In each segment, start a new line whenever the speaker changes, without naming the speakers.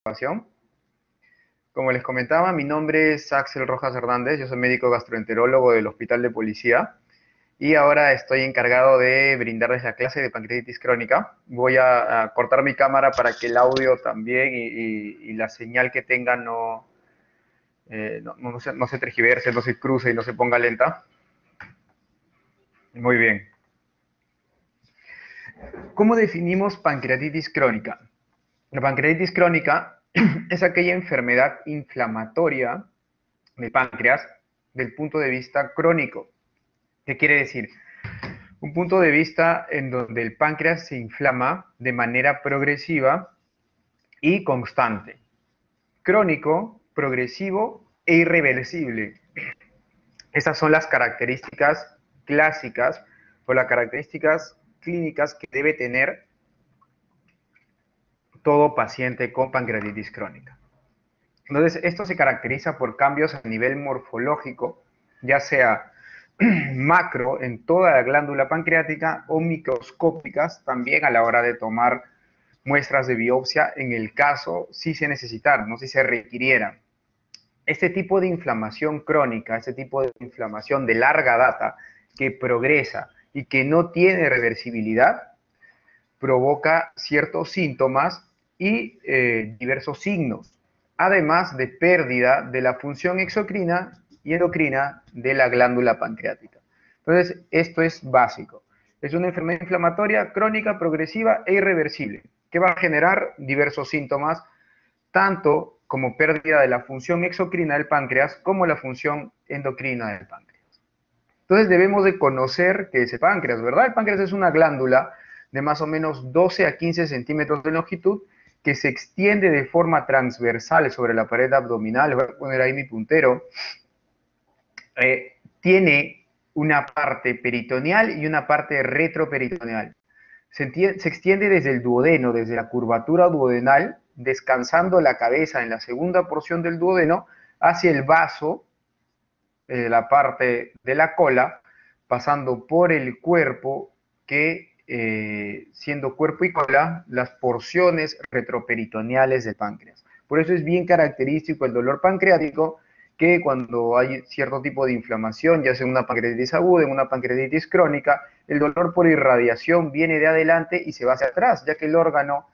Grabación. Como les comentaba, mi nombre es Axel Rojas Hernández, yo soy médico gastroenterólogo del Hospital de Policía y ahora estoy encargado de brindarles la clase de pancreatitis crónica. Voy a cortar mi cámara para que el audio también y la señal que tenga no se tergiverse, no se cruce y no se ponga lenta. Muy bien. ¿Cómo definimos pancreatitis crónica? La pancreatitis crónica es aquella enfermedad inflamatoria del páncreas del punto de vista crónico. ¿Qué quiere decir? Un punto de vista en donde el páncreas se inflama de manera progresiva y constante. Crónico, progresivo e irreversible. Esas son las características clásicas o las características clínicas que debe tener todo paciente con pancreatitis crónica. Entonces, esto se caracteriza por cambios a nivel morfológico, ya sea macro en toda la glándula pancreática o microscópicas también a la hora de tomar muestras de biopsia en el caso si se necesitara, no si se requiriera. Este tipo de inflamación crónica, este tipo de inflamación de larga data que progresa y que no tiene reversibilidad, provoca ciertos síntomas y diversos signos, además de pérdida de la función exocrina y endocrina de la glándula pancreática. Entonces, esto es básico. Es una enfermedad inflamatoria crónica, progresiva e irreversible, que va a generar diversos síntomas, tanto como pérdida de la función exocrina del páncreas como la función endocrina del páncreas. Entonces debemos de conocer qué es el páncreas, ¿verdad? El páncreas es una glándula de más o menos 12 a 15 centímetros de longitud que se extiende de forma transversal sobre la pared abdominal. Voy a poner ahí mi puntero. Tiene una parte peritoneal y una parte retroperitoneal. Se extiende desde el duodeno, desde la curvatura duodenal, descansando la cabeza en la segunda porción del duodeno hacia el vaso, la parte de la cola, pasando por el cuerpo, que siendo cuerpo y cola, las porciones retroperitoneales del páncreas. Por eso es bien característico el dolor pancreático, que cuando hay cierto tipo de inflamación, ya sea una pancreatitis aguda, en una pancreatitis crónica, el dolor por irradiación viene de adelante y se va hacia atrás, ya que el órgano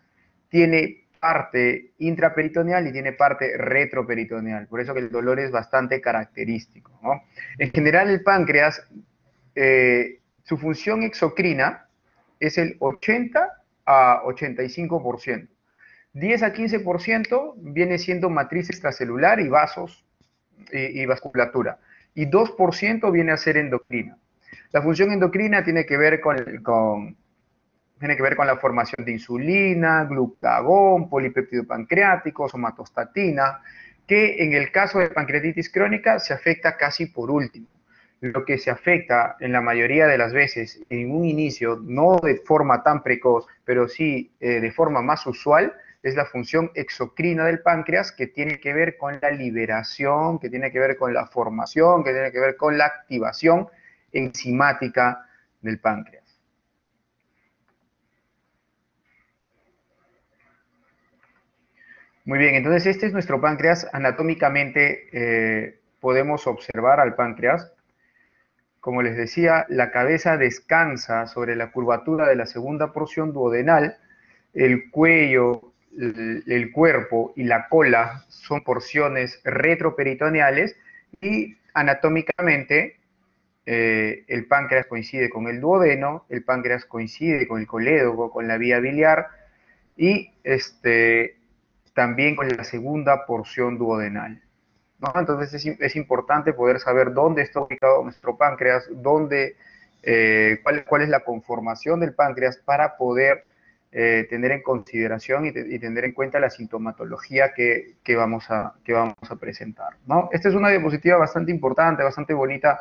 tiene parte intraperitoneal y tiene parte retroperitoneal. Por eso que el dolor es bastante característico, ¿no? En general, el páncreas, su función exocrina es el 80 a 85%. 10 a 15% viene siendo matriz extracelular y vasos y vasculatura. Y 2% viene a ser endocrina. La función endocrina tiene que ver con la formación de insulina, glucagón, polipéptido pancreático, somatostatina, que en el caso de pancreatitis crónica se afecta casi por último. Lo que se afecta en la mayoría de las veces en un inicio, no de forma tan precoz, pero sí de forma más usual, es la función exocrina del páncreas, que tiene que ver con la liberación, que tiene que ver con la formación, que tiene que ver con la activación enzimática del páncreas. Muy bien, entonces este es nuestro páncreas. Anatómicamente podemos observar al páncreas. Como les decía, la cabeza descansa sobre la curvatura de la segunda porción duodenal. El cuello, el cuerpo y la cola son porciones retroperitoneales, y anatómicamente el páncreas coincide con el duodeno, el páncreas coincide con el colédoco, con la vía biliar y también con la segunda porción duodenal, ¿no? Entonces es importante poder saber dónde está ubicado nuestro páncreas, cuál es la conformación del páncreas, para poder tener en consideración y tener en cuenta la sintomatología que vamos a presentar, ¿no? Esta es una diapositiva bastante importante, bastante bonita,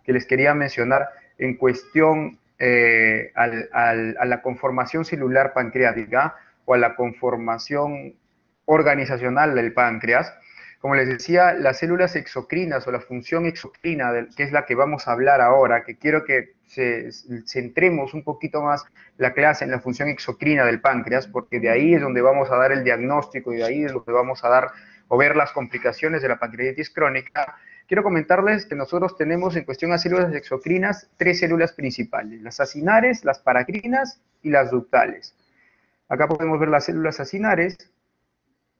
que les quería mencionar en cuestión a la conformación celular pancreática o a la conformación organizacional del páncreas. Como les decía, las células exocrinas o la función exocrina, que es la que vamos a hablar ahora, que quiero que centremos un poquito más la clase en la función exocrina del páncreas, porque de ahí es donde vamos a dar el diagnóstico y de ahí es donde vamos a dar o ver las complicaciones de la pancreatitis crónica. Quiero comentarles que nosotros tenemos en cuestión a células exocrinas 3 células principales, las acinares, las paracrinas y las ductales. Acá podemos ver las células acinares,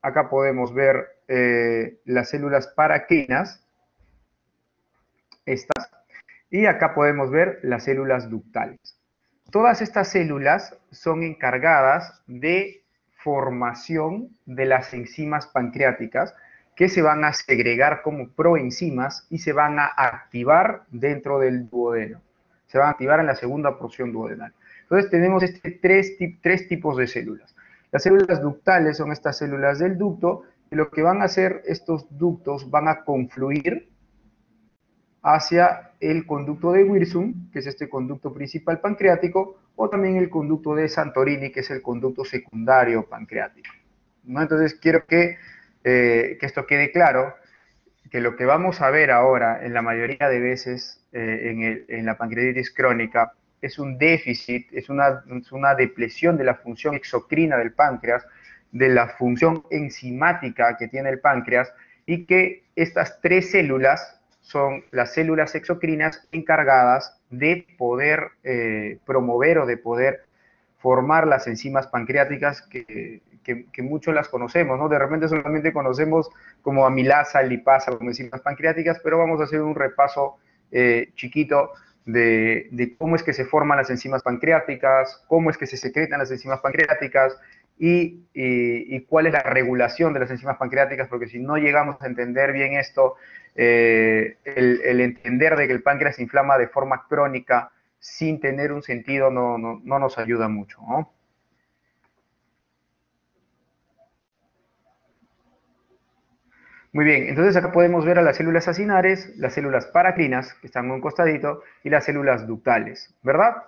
acá podemos ver las células paracrinas, estas, y acá podemos ver las células ductales. Todas estas células son encargadas de formación de las enzimas pancreáticas que se van a segregar como proenzimas y se van a activar dentro del duodeno. Se van a activar en la segunda porción duodenal. Entonces tenemos tres tipos de células. Las células ductales son estas células del ducto y lo que van a hacer estos ductos van a confluir hacia el conducto de Wirsum, que es este conducto principal pancreático, o también el conducto de Santorini, que es el conducto secundario pancreático, ¿no? Entonces quiero que esto quede claro, que lo que vamos a ver ahora en la mayoría de veces en la pancreatitis crónica es un déficit, es una depresión de la función exocrina del páncreas, de la función enzimática que tiene el páncreas, y que estas 3 células son las células exocrinas encargadas de poder promover o de poder formar las enzimas pancreáticas que muchos las conocemos, ¿no? De repente solamente conocemos como amilasa, lipasa, como enzimas pancreáticas, pero vamos a hacer un repaso chiquito de cómo es que se forman las enzimas pancreáticas, cómo es que se secretan las enzimas pancreáticas y cuál es la regulación de las enzimas pancreáticas, porque si no llegamos a entender bien esto, el entender de que el páncreas se inflama de forma crónica sin tener un sentido no nos ayuda mucho, ¿no? Muy bien, entonces acá podemos ver a las células acinares, las células paracrinas, que están en un costadito, y las células ductales, ¿verdad?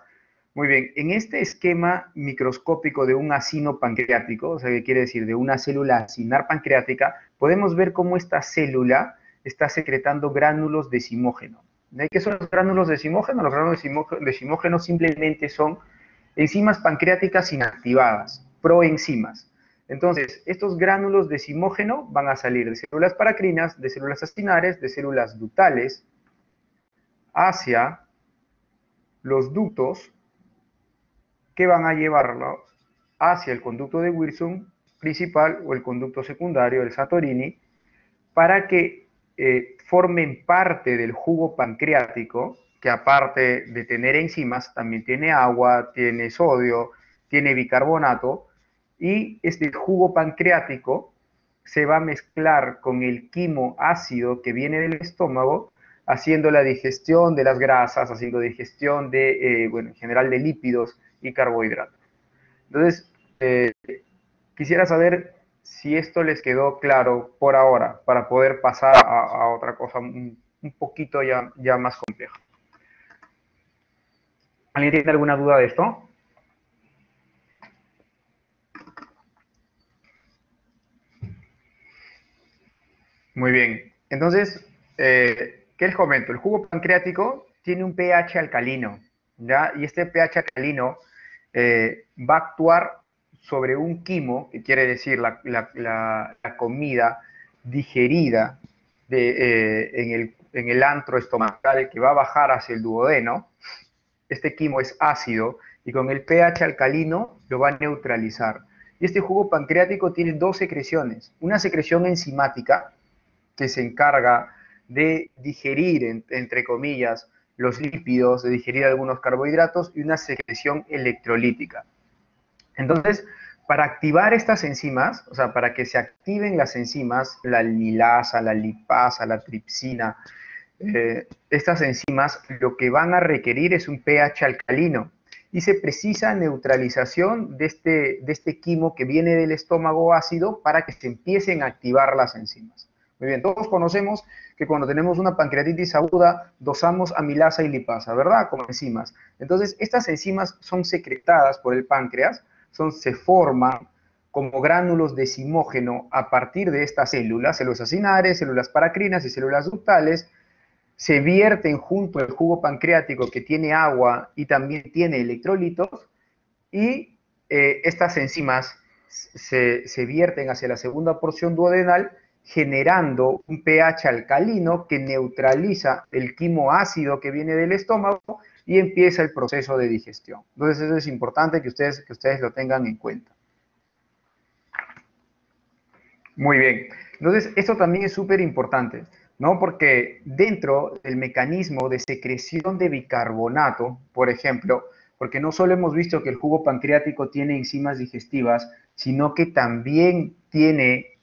Muy bien, en este esquema microscópico de un acino pancreático, o sea, ¿qué quiere decir? De una célula acinar pancreática, podemos ver cómo esta célula está secretando gránulos de decimógeno. ¿Qué son los gránulos de decimógeno? Los gránulos de decimógeno simplemente son enzimas pancreáticas inactivadas, proenzimas. Entonces, estos gránulos de decimógeno van a salir de células paracrinas, de células acinares, de células ductales, hacia los ductos que van a llevarlo hacia el conducto de Wirsum principal o el conducto secundario, el Santorini, para que formen parte del jugo pancreático, que aparte de tener enzimas, también tiene agua, tiene sodio, tiene bicarbonato, y este jugo pancreático se va a mezclar con el quimo ácido que viene del estómago, haciendo la digestión de las grasas, haciendo digestión de, bueno, en general de lípidos y carbohidratos. Entonces, quisiera saber si esto les quedó claro por ahora, para poder pasar a otra cosa un poquito ya más compleja. ¿Alguien tiene alguna duda de esto? Muy bien. Entonces, ¿qué les comento? El jugo pancreático tiene un pH alcalino, ¿ya? Y este pH alcalino va a actuar sobre un quimo, que quiere decir la comida digerida en el antro estomacal que va a bajar hacia el duodeno. Este quimo es ácido y con el pH alcalino lo va a neutralizar. Y este jugo pancreático tiene 2 secreciones. Una secreción enzimática, que se encarga de digerir, entre comillas, los lípidos, de digerir algunos carbohidratos, y una secreción electrolítica. Entonces, para activar estas enzimas, o sea, para que se activen las enzimas, la amilasa, la lipasa, la tripsina, estas enzimas lo que van a requerir es un pH alcalino y se precisa neutralización de este quimo que viene del estómago ácido para que se empiecen a activar las enzimas. Muy bien, todos conocemos que cuando tenemos una pancreatitis aguda dosamos amilasa y lipasa, ¿verdad? Como enzimas. Entonces, estas enzimas son secretadas por el páncreas, se forman como gránulos de zimógeno a partir de estas células acinares, células paracrinas y células ductales, se vierten junto al jugo pancreático que tiene agua y también tiene electrolitos, y estas enzimas se vierten hacia la segunda porción duodenal, generando un pH alcalino que neutraliza el quimo ácido que viene del estómago y empieza el proceso de digestión. Entonces eso es importante que ustedes lo tengan en cuenta. Muy bien. Entonces esto también es súper importante, ¿no? Porque dentro del mecanismo de secreción de bicarbonato, por ejemplo, porque no solo hemos visto que el jugo pancreático tiene enzimas digestivas, sino que también tiene,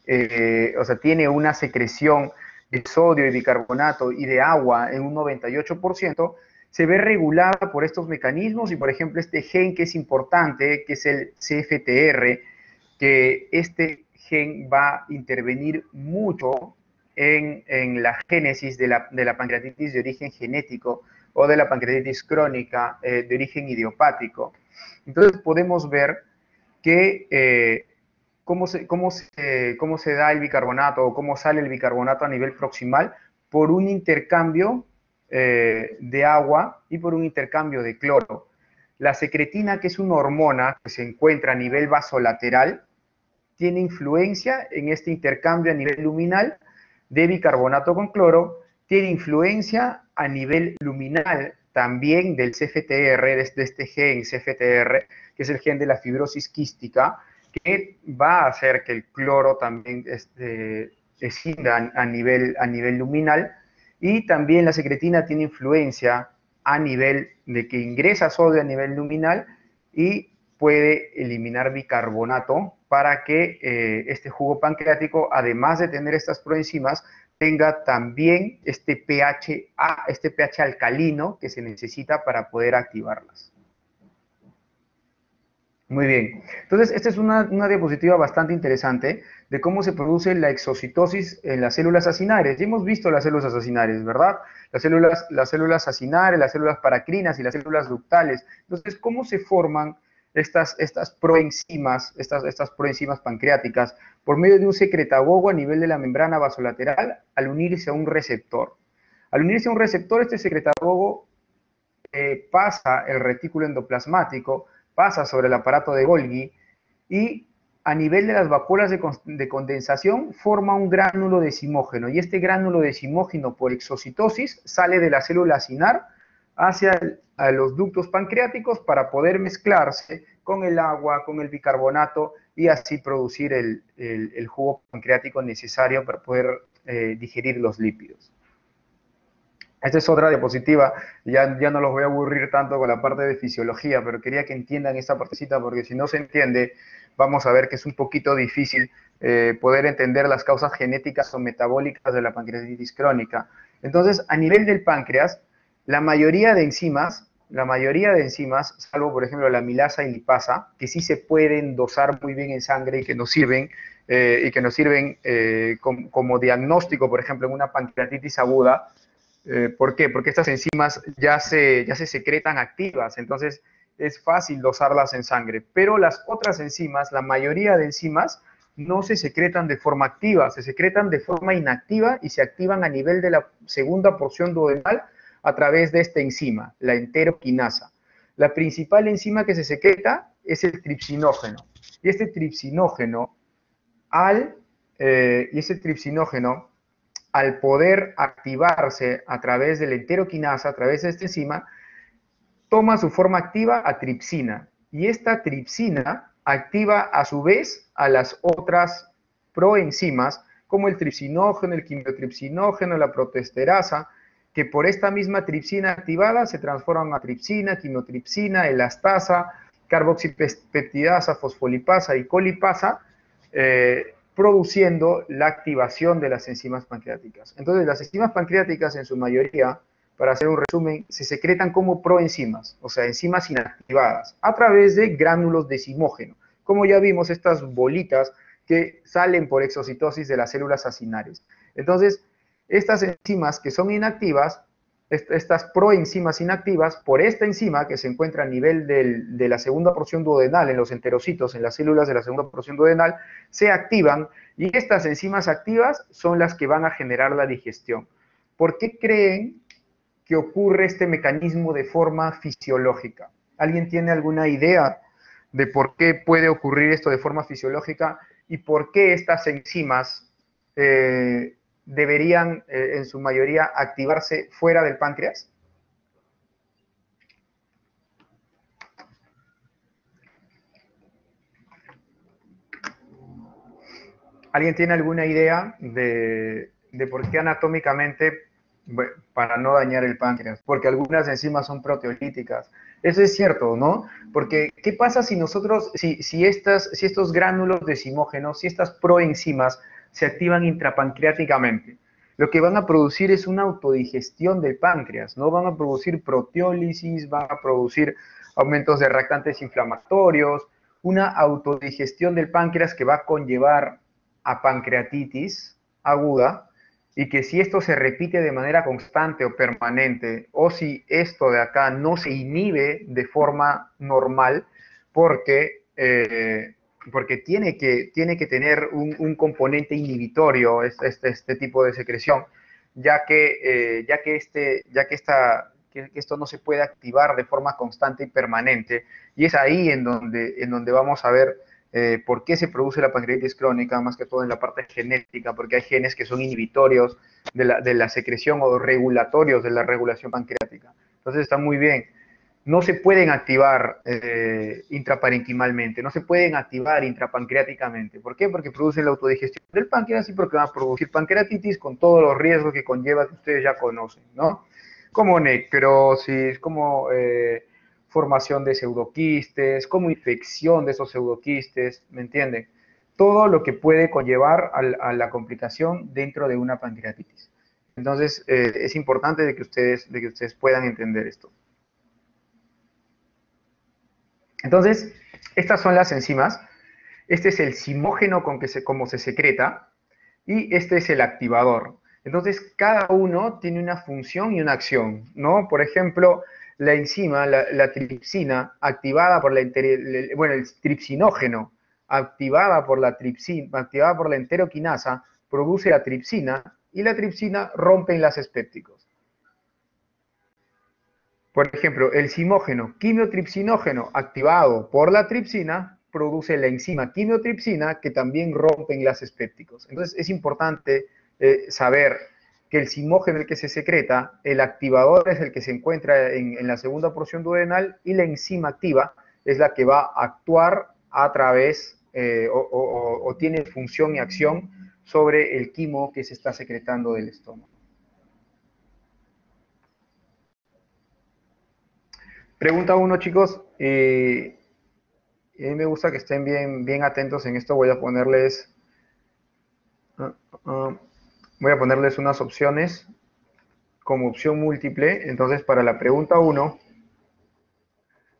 tiene una secreción de sodio y bicarbonato y de agua en un 98%, se ve regulada por estos mecanismos y, por ejemplo, este gen que es importante, que es el CFTR, que este gen va a intervenir mucho en la génesis de la pancreatitis de origen genético o de la pancreatitis crónica de origen idiopático. Entonces podemos ver que cómo se da el bicarbonato o cómo sale el bicarbonato a nivel proximal por un intercambio de agua y por un intercambio de cloro. La secretina, que es una hormona que se encuentra a nivel vasolateral, tiene influencia en este intercambio a nivel luminal de bicarbonato con cloro, tiene influencia a nivel luminal también del CFTR, de este gen CFTR, que es el gen de la fibrosis quística, que va a hacer que el cloro también escinda a nivel luminal, y también la secretina tiene influencia a nivel de que ingresa sodio a nivel luminal y puede eliminar bicarbonato para que este jugo pancreático, además de tener estas proenzimas, tenga también este pH alcalino que se necesita para poder activarlas. Muy bien. Entonces, esta es una diapositiva bastante interesante de cómo se produce la exocitosis en las células acinares. Ya hemos visto las células acinares, ¿verdad? Las células acinares, las células paracrinas y las células ductales. Entonces, ¿cómo se forman estas proenzimas pancreáticas? Por medio de un secretagogo a nivel de la membrana vasolateral al unirse a un receptor. Al unirse a un receptor, este secretagogo pasa el retículo endoplasmático, pasa sobre el aparato de Golgi y a nivel de las vacuolas de condensación forma un gránulo de zimógeno, y este gránulo de zimógeno por exocitosis sale de la célula acinar hacia los ductos pancreáticos para poder mezclarse con el agua, con el bicarbonato y así producir el jugo pancreático necesario para poder digerir los lípidos. Esta es otra diapositiva, ya no los voy a aburrir tanto con la parte de fisiología, pero quería que entiendan esta partecita porque si no se entiende, vamos a ver que es un poquito difícil poder entender las causas genéticas o metabólicas de la pancreatitis crónica. Entonces, a nivel del páncreas, la mayoría de enzimas, salvo por ejemplo la amilasa y lipasa, que sí se pueden dosar muy bien en sangre y que nos sirven, como diagnóstico, por ejemplo, en una pancreatitis aguda. ¿Por qué? Porque estas enzimas ya se secretan activas, entonces es fácil dosarlas en sangre. Pero las otras enzimas, la mayoría de enzimas, no se secretan de forma activa, se secretan de forma inactiva y se activan a nivel de la segunda porción duodenal a través de esta enzima, la enteroquinasa. La principal enzima que se secreta es el tripsinógeno. Y este tripsinógeno, al poder activarse a través de la enteroquinasa, a través de esta enzima, toma su forma activa a tripsina. Y esta tripsina activa a su vez a las otras proenzimas, como el tripsinógeno, el quimiotripsinógeno, la protoesterasa, que por esta misma tripsina activada se transforman a tripsina, quimotripsina, elastasa, carboxipeptidasa, fosfolipasa y colipasa, produciendo la activación de las enzimas pancreáticas. Entonces, las enzimas pancreáticas, en su mayoría, para hacer un resumen, se secretan como proenzimas, o sea, enzimas inactivadas, a través de gránulos de zimógeno, como ya vimos, estas bolitas que salen por exocitosis de las células acinares. Entonces, estas enzimas que son inactivas estas proenzimas inactivas por esta enzima que se encuentra a nivel de la segunda porción duodenal, en los enterocitos, en las células de la segunda porción duodenal, se activan y estas enzimas activas son las que van a generar la digestión. ¿Por qué creen que ocurre este mecanismo de forma fisiológica? ¿Alguien tiene alguna idea de por qué puede ocurrir esto de forma fisiológica y por qué estas enzimas deberían, en su mayoría, activarse fuera del páncreas? ¿Alguien tiene alguna idea de por qué anatómicamente, bueno, para no dañar el páncreas? Porque algunas enzimas son proteolíticas. Eso es cierto, ¿no? Porque, ¿qué pasa si nosotros, si estos gránulos decimógenos, si estas proenzimas se activan intrapancreáticamente? Lo que van a producir es una autodigestión del páncreas, ¿no? Van a producir proteólisis, van a producir aumentos de reactantes inflamatorios, una autodigestión del páncreas que va a conllevar a pancreatitis aguda, y que si esto se repite de manera constante o permanente, o si esto de acá no se inhibe de forma normal, porque tiene que tener un componente inhibitorio este tipo de secreción, que esto no se puede activar de forma constante y permanente, y es ahí en donde vamos a ver por qué se produce la pancreatitis crónica, más que todo en la parte genética, porque hay genes que son inhibitorios de la secreción o regulatorios de la regulación pancreática. Entonces está muy bien. No se pueden activar intraparenquimalmente, no se pueden activar intrapancreáticamente. ¿Por qué? Porque producen la autodigestión del páncreas y porque van a producir pancreatitis con todos los riesgos que conlleva que ustedes ya conocen, ¿no? Como necrosis, como formación de pseudoquistes, como infección de esos pseudoquistes, ¿me entienden? Todo lo que puede conllevar a la complicación dentro de una pancreatitis. Entonces, es importante de que ustedes puedan entender esto. Entonces, estas son las enzimas. Este es el zimógeno como se secreta y este es el activador. Entonces, cada uno tiene una función y una acción, ¿no? Por ejemplo, la enzima, la tripsina, activada por el tripsinógeno, activada por la enteroquinasa, produce la tripsina y la tripsina rompe enlaces pépticos. Por ejemplo, el zimógeno quimiotripsinógeno activado por la tripsina produce la enzima quimiotripsina que también rompe enlaces pépticos. Entonces es importante saber que el zimógeno es el que se secreta, el activador es el que se encuentra en la segunda porción duodenal y la enzima activa es la que va a actuar a través o tiene función y acción sobre el quimo que se está secretando del estómago. Pregunta uno, chicos. A mí me gusta que estén bien atentos en esto. Uh, uh, voy a ponerles unas opciones como opción múltiple. Entonces, para la pregunta 1,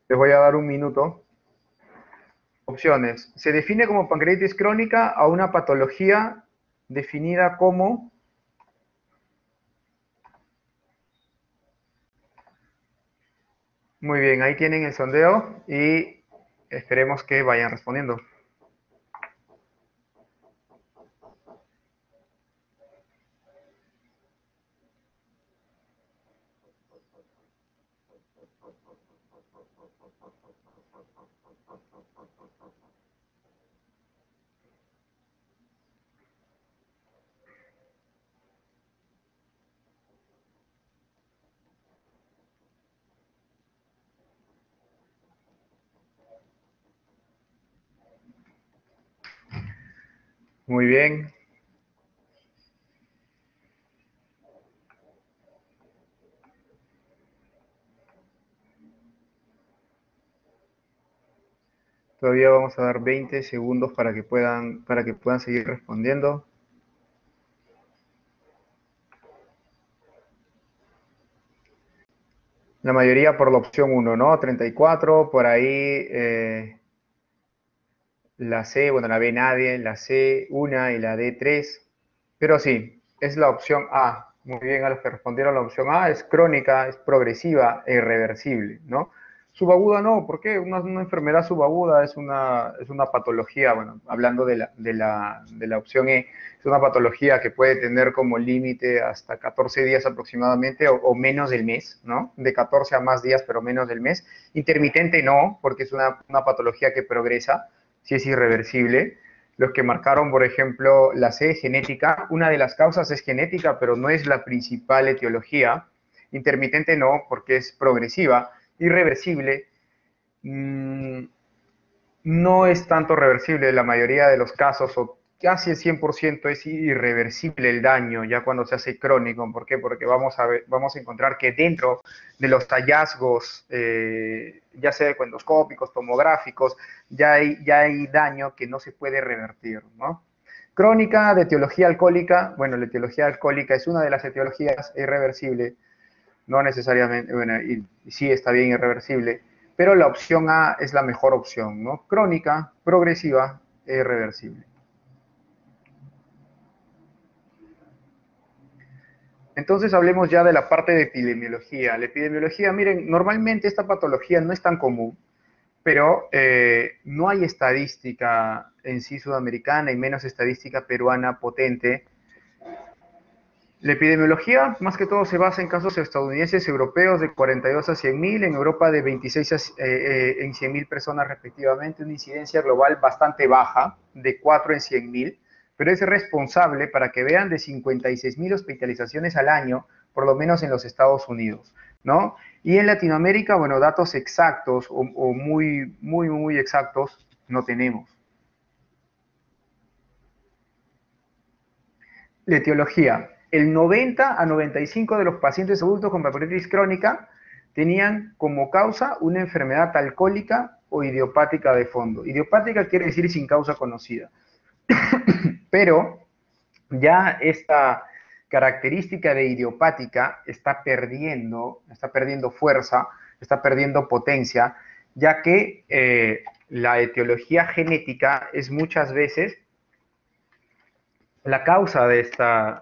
les voy a dar un minuto. Opciones. Se define como pancreatitis crónica a una patología definida como... Muy bien, ahí tienen el sondeo y esperemos que vayan respondiendo. Muy bien. Todavía vamos a dar 20 segundos para que puedan seguir respondiendo. La mayoría por la opción 1, ¿no? 34, por ahí la C, bueno, la B nadie, la C 1 y la D 3. Pero sí, es la opción A. muy bien a los que respondieron la opción A, es crónica, es progresiva e irreversible, ¿no? Subaguda no, ¿por qué? Una enfermedad subaguda es una patología, bueno, hablando de la opción E, es una patología que puede tener como límite hasta 14 días aproximadamente o menos del mes, ¿no? De 14 a más días, pero menos del mes. Intermitente no, porque es una patología que progresa, si es irreversible. Los que marcaron, por ejemplo, la C genética, una de las causas es genética, pero no es la principal etiología. Intermitente no, porque es progresiva. Irreversible, mmm, no es tanto reversible en la mayoría de los casos, o casi el 100% es irreversible el daño ya cuando se hace crónico. ¿Por qué? Porque vamos a encontrar que dentro de los hallazgos, ya sea endoscópicos, tomográficos, ya hay daño que no se puede revertir, ¿no? Crónica de etiología alcohólica, bueno, la etiología alcohólica es una de las etiologías irreversible, no necesariamente, bueno, y sí está bien irreversible, pero la opción A es la mejor opción, ¿no? Crónica, progresiva e irreversible. Entonces hablemos ya de la parte de epidemiología. La epidemiología, miren, normalmente esta patología no es tan común, pero no hay estadística en sí sudamericana y menos estadística peruana potente. La epidemiología, más que todo, se basa en casos estadounidenses, europeos de 42 a 100.000, en Europa de 26 en 100.000 personas respectivamente, una incidencia global bastante baja, de 4 en 100.000, pero es responsable, para que vean, de 56.000 hospitalizaciones al año, por lo menos en los Estados Unidos, ¿no? Y en Latinoamérica, bueno, datos exactos o muy exactos no tenemos. La etiología. El 90 a 95 de los pacientes adultos con pancreatitis crónica tenían como causa una enfermedad alcohólica o idiopática de fondo. Idiopática quiere decir sin causa conocida. Pero ya esta característica de idiopática está perdiendo fuerza, está perdiendo potencia, ya que la etiología genética es muchas veces la causa de esta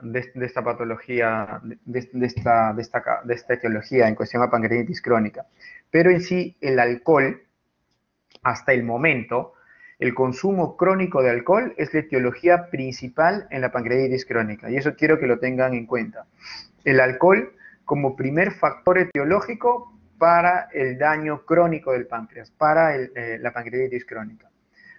patología, de esta etiología en cuestión a pancreatitis crónica. Pero en sí, el alcohol, hasta el momento, el consumo crónico de alcohol es la etiología principal en la pancreatitis crónica. Y eso quiero que lo tengan en cuenta. El alcohol como primer factor etiológico para el daño crónico del páncreas, para la pancreatitis crónica.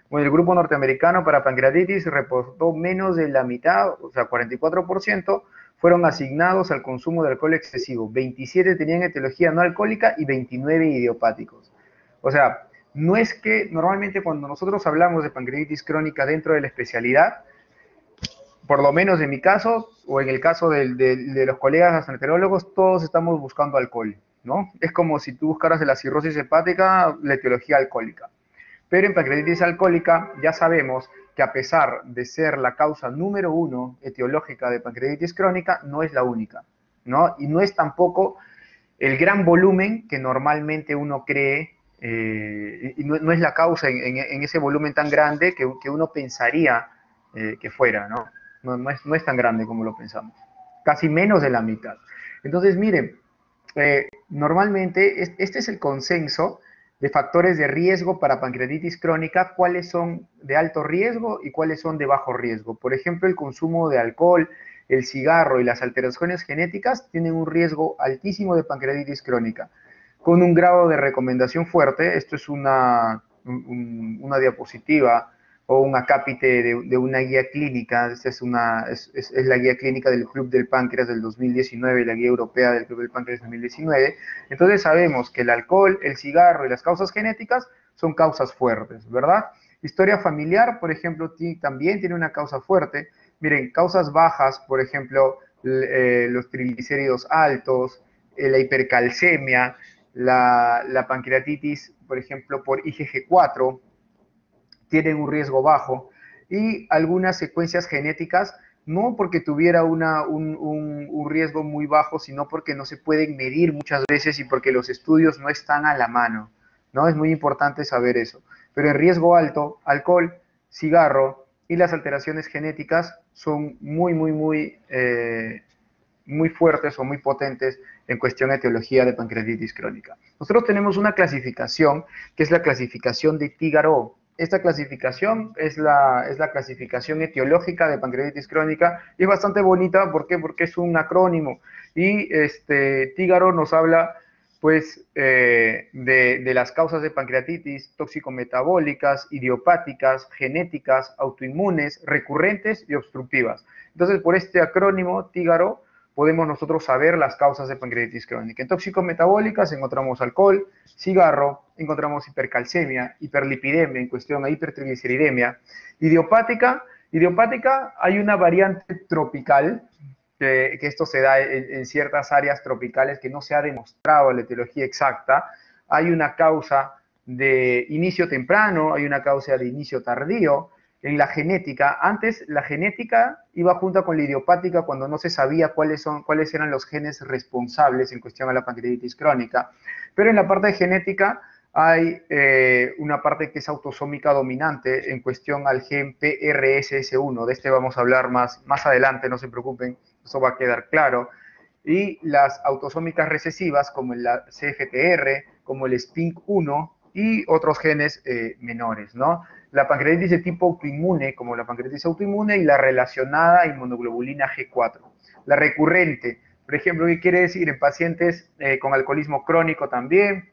Bueno, el grupo norteamericano para pancreatitis reportó menos de la mitad, o sea, 44%, fueron asignados al consumo de alcohol excesivo. 27 tenían etiología no alcohólica y 29 idiopáticos. O sea, no es que normalmente cuando nosotros hablamos de pancreatitis crónica dentro de la especialidad, por lo menos en mi caso, o en el caso de los colegas gastroenterólogos, todos estamos buscando alcohol, ¿no? Es como si tú buscaras de la cirrosis hepática, la etiología alcohólica. Pero en pancreatitis alcohólica ya sabemos que, a pesar de ser la causa número 1 etiológica de pancreatitis crónica, no es la única, ¿no? Y no es tampoco el gran volumen que normalmente uno cree, y no es la causa en ese volumen tan grande que uno pensaría que fuera, ¿no? No es tan grande como lo pensamos, casi menos de la mitad. Entonces, miren, normalmente este es el consenso de factores de riesgo para pancreatitis crónica, cuáles son de alto riesgo y cuáles son de bajo riesgo. Por ejemplo, el consumo de alcohol, el cigarro y las alteraciones genéticas tienen un riesgo altísimo de pancreatitis crónica, con un grado de recomendación fuerte. Esto es una diapositiva o un acápite de una guía clínica. Esta es la guía clínica del Club del Páncreas del 2019, la guía europea del Club del Páncreas 2019. Entonces sabemos que el alcohol, el cigarro y las causas genéticas son causas fuertes, ¿verdad? Historia familiar, por ejemplo, también tiene una causa fuerte. Miren, causas bajas, por ejemplo, los triglicéridos altos, la hipercalcemia, la pancreatitis, por ejemplo, por IgG4, tienen un riesgo bajo, y algunas secuencias genéticas, no porque tuviera un riesgo muy bajo, sino porque no se pueden medir muchas veces y porque los estudios no están a la mano, ¿no? Es muy importante saber eso. Pero en riesgo alto, alcohol, cigarro y las alteraciones genéticas son muy muy fuertes o muy potentes en cuestión de etiología de pancreatitis crónica. Nosotros tenemos una clasificación que es la clasificación de Tigaró. Esta clasificación es la clasificación etiológica de pancreatitis crónica y es bastante bonita. ¿Por qué? Porque es un acrónimo y Tigaró nos habla pues de las causas de pancreatitis tóxico-metabólicas, idiopáticas, genéticas, autoinmunes, recurrentes y obstructivas. Entonces, por este acrónimo, Tigaró, podemos nosotros saber las causas de pancreatitis crónica. En tóxico-metabólicas encontramos alcohol, cigarro, encontramos hipercalcemia, hiperlipidemia, en cuestión a hipertrigliceridemia. Idiopática hay una variante tropical, que esto se da en ciertas áreas tropicales que no se ha demostrado la etiología exacta. Hay una causa de inicio temprano, hay una causa de inicio tardío. En la genética, antes la genética iba junto con la idiopática cuando no se sabía cuáles eran los genes responsables en cuestión a la pancreatitis crónica, pero en la parte de genética hay una parte que es autosómica dominante en cuestión al gen PRSS1, de este vamos a hablar más adelante, no se preocupen, eso va a quedar claro, y las autosómicas recesivas como la CFTR, como el SPINK1 y otros genes menores, ¿no? La pancreatitis de tipo autoinmune, como la pancreatitis autoinmune, y la relacionada inmunoglobulina G4. La recurrente, por ejemplo, ¿qué quiere decir? En pacientes con alcoholismo crónico también.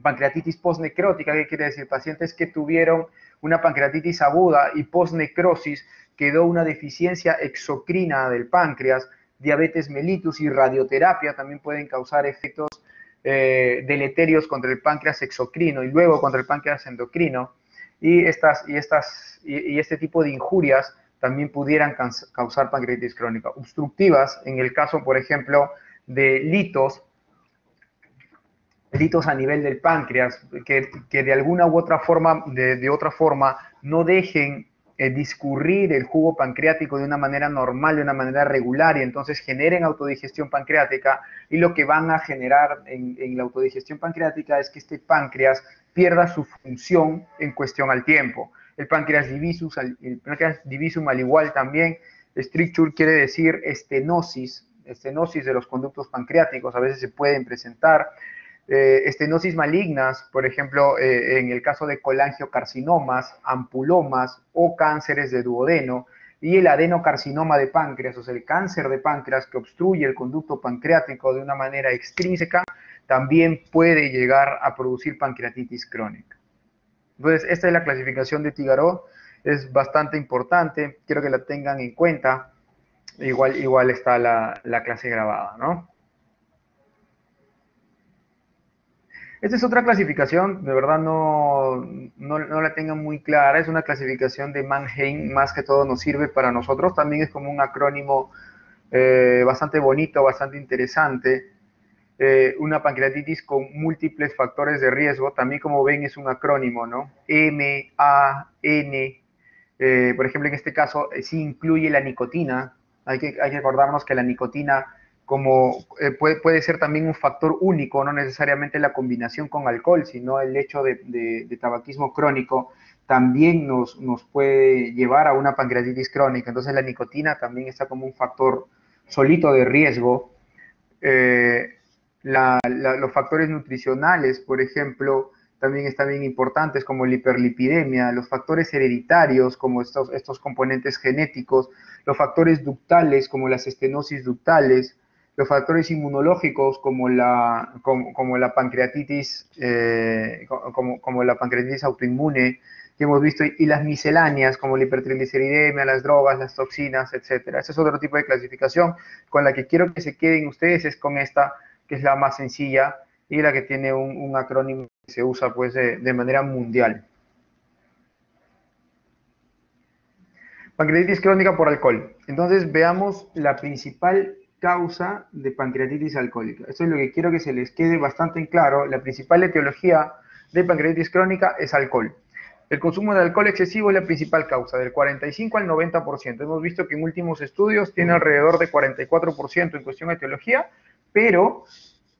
Pancreatitis postnecrótica, ¿qué quiere decir? Pacientes que tuvieron una pancreatitis aguda y postnecrosis, quedó una deficiencia exocrina del páncreas, diabetes mellitus y radioterapia también pueden causar efectos deleterios contra el páncreas exocrino y luego contra el páncreas endocrino. Y este tipo de injurias también pudieran causar pancreatitis crónica. Obstructivas, en el caso, por ejemplo, de litos a nivel del páncreas, que de alguna u otra forma, de otra forma, no dejen discurrir el jugo pancreático de una manera normal, de una manera regular, y entonces generen autodigestión pancreática, y lo que van a generar en la autodigestión pancreática es que este páncreas pierda su función en cuestión al tiempo. El páncreas divisum al igual también, stricture quiere decir estenosis de los conductos pancreáticos, a veces se pueden presentar, estenosis malignas, por ejemplo, en el caso de colangiocarcinomas, ampulomas o cánceres de duodeno, y el adenocarcinoma de páncreas, o sea, el cáncer de páncreas que obstruye el conducto pancreático de una manera extrínseca, también puede llegar a producir pancreatitis crónica. Entonces, esta es la clasificación de Tigaró, es bastante importante, quiero que la tengan en cuenta, igual está la clase grabada, ¿no? Esta es otra clasificación, de verdad no la tengan muy clara, es una clasificación de Mannheim, más que todo nos sirve para nosotros, también es como un acrónimo bastante bonito, bastante interesante, una pancreatitis con múltiples factores de riesgo, también como ven es un acrónimo, ¿no? M, A, N, por ejemplo en este caso sí incluye la nicotina, hay que acordarnos que la nicotina puede ser también un factor único, no necesariamente la combinación con alcohol, sino el hecho de tabaquismo crónico también nos puede llevar a una pancreatitis crónica. Entonces la nicotina también está como un factor solito de riesgo. Los factores nutricionales, por ejemplo, también están bien importantes, como la hiperlipidemia, los factores hereditarios, como estos componentes genéticos, los factores ductales, como las estenosis ductales, los factores inmunológicos como la pancreatitis, como la pancreatitis autoinmune que hemos visto, y las misceláneas como la hipertrigliceridemia, las drogas, las toxinas, etcétera. Ese es otro tipo de clasificación con la que quiero que se queden ustedes, es con esta, que es la más sencilla y la que tiene un acrónimo que se usa pues de manera mundial. Pancreatitis crónica por alcohol. Entonces veamos la principal causa de pancreatitis alcohólica. Esto es lo que quiero que se les quede bastante en claro. La principal etiología de pancreatitis crónica es alcohol. El consumo de alcohol excesivo es la principal causa, del 45 al 90%. Hemos visto que en últimos estudios tiene alrededor de 44% en cuestión de etiología, pero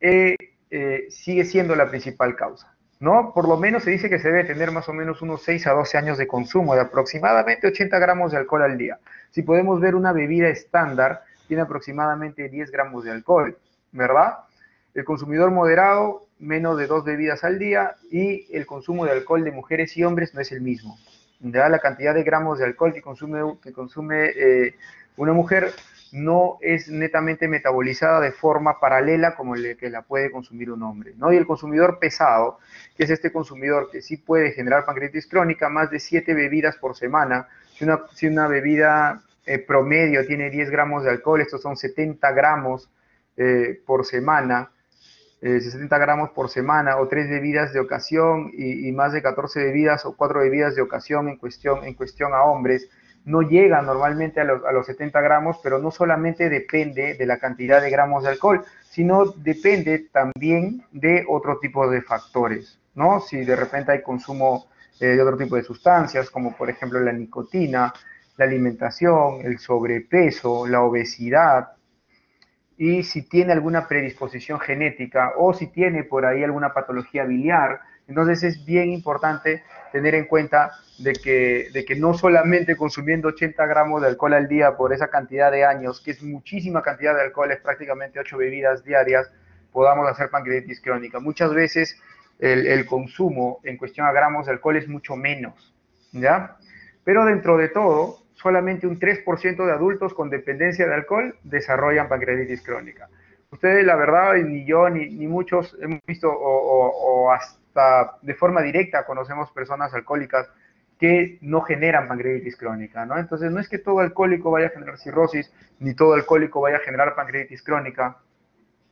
sigue siendo la principal causa, ¿no? Por lo menos se dice que se debe tener más o menos unos 6 a 12 años de consumo de aproximadamente 80 gramos de alcohol al día. Si podemos ver una bebida estándar, tiene aproximadamente 10 gramos de alcohol, ¿verdad? El consumidor moderado, menos de 2 bebidas al día, y el consumo de alcohol de mujeres y hombres no es el mismo. ¿Ya? La cantidad de gramos de alcohol que consume una mujer no es netamente metabolizada de forma paralela como que la puede consumir un hombre, ¿no? Y el consumidor pesado, que es este consumidor que sí puede generar pancreatitis crónica, más de 7 bebidas por semana. Si una bebida promedio tiene 10 gramos de alcohol, estos son 70 gramos por semana, 70 gramos por semana, o 3 bebidas de ocasión y más de 14 bebidas o 4 bebidas de ocasión en cuestión a hombres. No llega normalmente a los 70 gramos, pero no solamente depende de la cantidad de gramos de alcohol, sino depende también de otro tipo de factores, ¿no? Si de repente hay consumo de otro tipo de sustancias, como por ejemplo la nicotina, la alimentación, el sobrepeso, la obesidad, y si tiene alguna predisposición genética o si tiene por ahí alguna patología biliar. Entonces es bien importante tener en cuenta de que no solamente consumiendo 80 gramos de alcohol al día por esa cantidad de años, que es muchísima cantidad de alcohol, es prácticamente 8 bebidas diarias, podamos hacer pancreatitis crónica. Muchas veces el consumo en cuestión a gramos de alcohol es mucho menos, ¿ya? Pero dentro de todo, solamente un 3% de adultos con dependencia de alcohol desarrollan pancreatitis crónica. Ustedes, la verdad, ni yo ni muchos hemos visto o hasta de forma directa conocemos personas alcohólicas que no generan pancreatitis crónica, ¿no? Entonces, no es que todo alcohólico vaya a generar cirrosis, ni todo alcohólico vaya a generar pancreatitis crónica,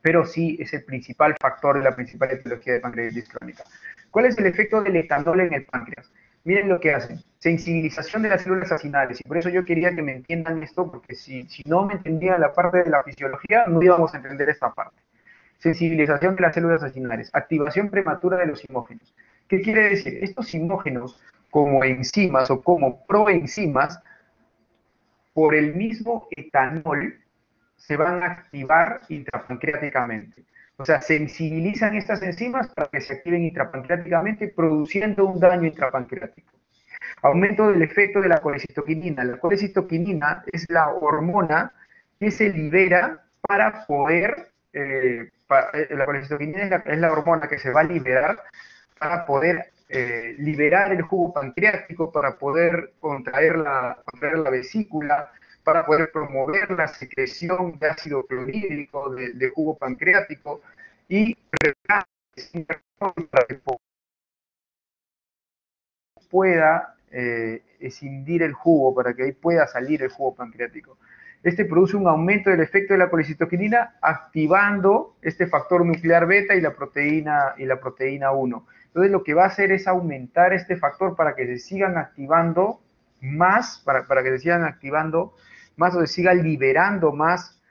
pero sí es el principal factor y la principal etiología de pancreatitis crónica. ¿Cuál es el efecto del etanol en el páncreas? Miren lo que hacen, sensibilización de las células acinales, y por eso yo quería que me entiendan esto, porque si no me entendían la parte de la fisiología, no íbamos a entender esta parte. Sensibilización de las células acinales, activación prematura de los simógenos. ¿Qué quiere decir? Estos simógenos, como enzimas o como proenzimas, por el mismo etanol, se van a activar intrapancreáticamente. O sea, sensibilizan estas enzimas para que se activen intrapancreáticamente, produciendo un daño intrapancreático. Aumento del efecto de la colecitoquinina. La colecitoquinina es la hormona que se libera para poder, la colecitoquinina es la hormona que se va a liberar para poder liberar el jugo pancreático, para poder contraer la vesícula, para poder promover la secreción de ácido clorhídrico de jugo pancreático y para que pueda escindir el jugo, para que ahí pueda salir el jugo pancreático. Este produce un aumento del efecto de la colecitoquinina activando este factor nuclear beta y la proteína 1. Entonces lo que va a hacer es aumentar este factor para que se sigan activando más, para que se sigan activando más o se siga liberando más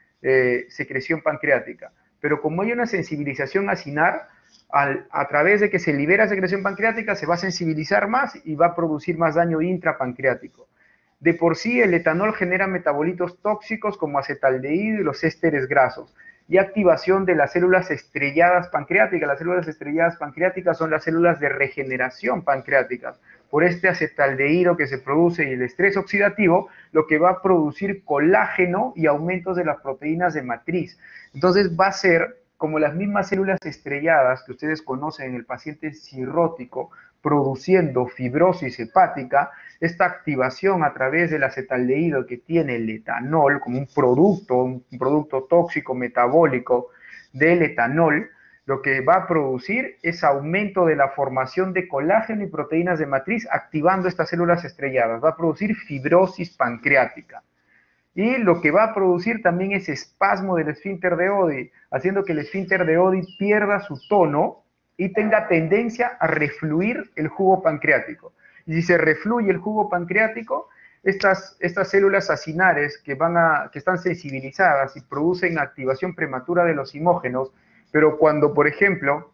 secreción pancreática. Pero como hay una sensibilización acinar, a través de que se libera secreción pancreática, se va a sensibilizar más y va a producir más daño intrapancreático. De por sí, el etanol genera metabolitos tóxicos como acetaldehído y los ésteres grasos, y activación de las células estrelladas pancreáticas. Las células estrelladas pancreáticas son las células de regeneración pancreáticas. Por este acetaldehído que se produce y el estrés oxidativo, lo que va a producir colágeno y aumentos de las proteínas de matriz. Entonces va a ser como las mismas células estrelladas que ustedes conocen en el paciente cirrótico, produciendo fibrosis hepática. Esta activación a través del acetaldehído que tiene el etanol como un producto tóxico metabólico del etanol, lo que va a producir es aumento de la formación de colágeno y proteínas de matriz, activando estas células estrelladas. Va a producir fibrosis pancreática. Y lo que va a producir también es espasmo del esfínter de Oddi, haciendo que el esfínter de Oddi pierda su tono y tenga tendencia a refluir el jugo pancreático. Y si se refluye el jugo pancreático, estas células acinares que están sensibilizadas y producen activación prematura de los simógenos, pero cuando, por ejemplo,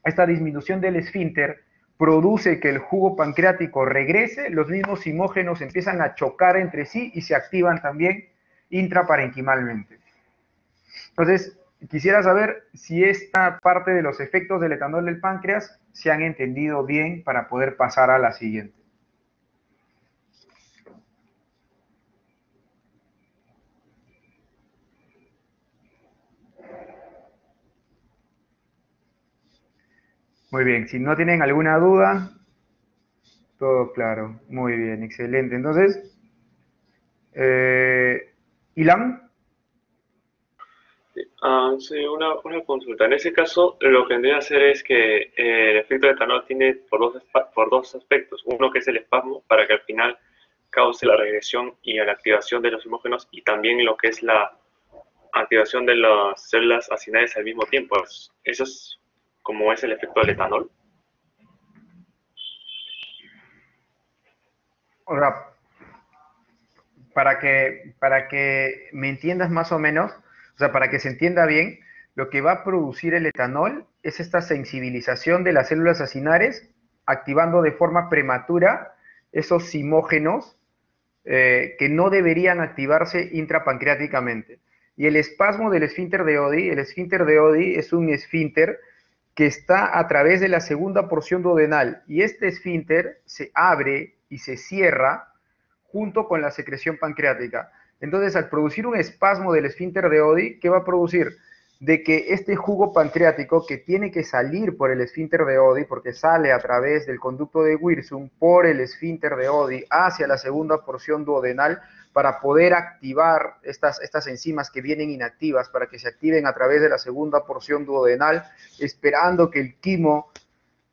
esta disminución del esfínter produce que el jugo pancreático regrese, los mismos simógenos empiezan a chocar entre sí y se activan también intraparenquimalmente. Entonces, quisiera saber si esta parte de los efectos del etanol del páncreas se han entendido bien para poder pasar a la siguiente. Muy bien, si no tienen alguna duda, todo claro. Muy bien, excelente. Entonces, Ilan,
Sí, una consulta. En ese caso, lo que tendría que hacer es que el efecto de etanol tiene por dos aspectos. Uno que es el espasmo, para que al final cause la regresión y la activación de los hemógenos, y también lo que es la activación de las células acinares al mismo tiempo. Eso es como es el efecto del etanol.
ahora, para que me entiendas más o menos, o sea, para que se entienda bien, lo que va a producir el etanol es esta sensibilización de las células acinares, activando de forma prematura esos simógenos que no deberían activarse intrapancreáticamente. Y el espasmo del esfínter de Oddi, el esfínter de Oddi es un esfínter que está a través de la segunda porción duodenal y este esfínter se abre y se cierra junto con la secreción pancreática. Entonces, al producir un espasmo del esfínter de Oddi, ¿qué va a producir? De que este jugo pancreático que tiene que salir por el esfínter de Oddi, porque sale a través del conducto de Wirsum por el esfínter de Oddi hacia la segunda porción duodenal, para poder activar estas enzimas que vienen inactivas, para que se activen a través de la segunda porción duodenal, esperando que el quimo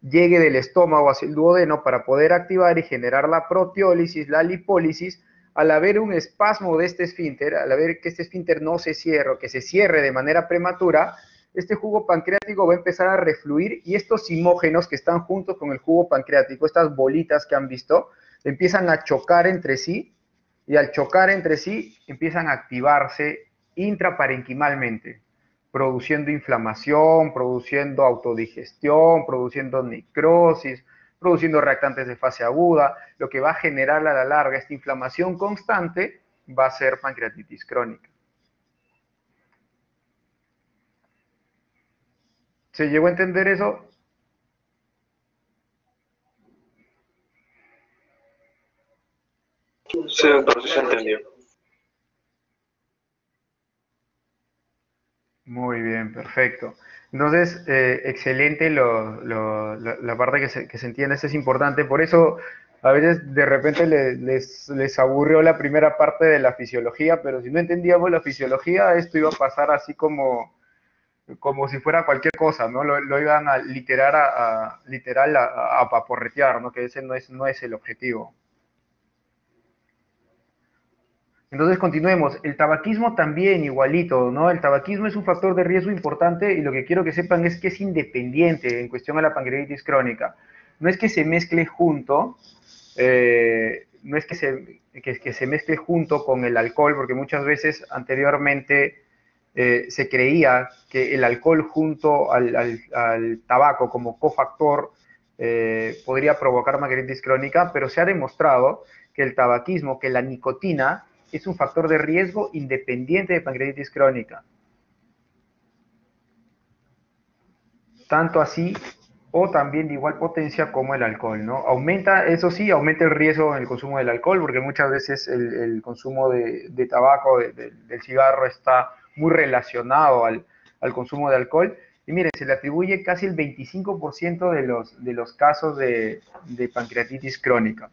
llegue del estómago hacia el duodeno para poder activar y generar la proteólisis, la lipólisis. Al haber un espasmo de este esfínter, al haber que este esfínter no se cierre, que se cierre de manera prematura, este jugo pancreático va a empezar a refluir y estos simógenos que están juntos con el jugo pancreático, estas bolitas que han visto, empiezan a chocar entre sí y al chocar entre sí empiezan a activarse intraparenquimalmente, produciendo inflamación, produciendo autodigestión, produciendo necrosis, produciendo reactantes de fase aguda. Lo que va a generar a la larga esta inflamación constante va a ser pancreatitis crónica. ¿Se llegó a entender eso?
Sí, doctor, sí se entendió.
Muy bien, perfecto. Entonces, excelente la parte que se entiende, esto es importante. Por eso, a veces de repente les aburrió la primera parte de la fisiología, pero si no entendíamos la fisiología, esto iba a pasar así como si fuera cualquier cosa, ¿no? Lo iban a literal a paporretear, ¿no? Que ese no es el objetivo. Entonces continuemos. El tabaquismo también igualito, ¿no? El tabaquismo es un factor de riesgo importante y lo que quiero que sepan es que es independiente en cuestión a la pancreatitis crónica. No es que se mezcle junto, no es que se mezcle junto con el alcohol, porque muchas veces anteriormente se creía que el alcohol junto al tabaco como cofactor podría provocar pancreatitis crónica, pero se ha demostrado que el tabaquismo, que la nicotina, es un factor de riesgo independiente de pancreatitis crónica. Tanto así o también de igual potencia como el alcohol, ¿no? Aumenta, eso sí, aumenta el riesgo en el consumo del alcohol, porque muchas veces el consumo de tabaco, del cigarro, está muy relacionado al consumo de alcohol. Y miren, se le atribuye casi el 25% de los casos de pancreatitis crónica.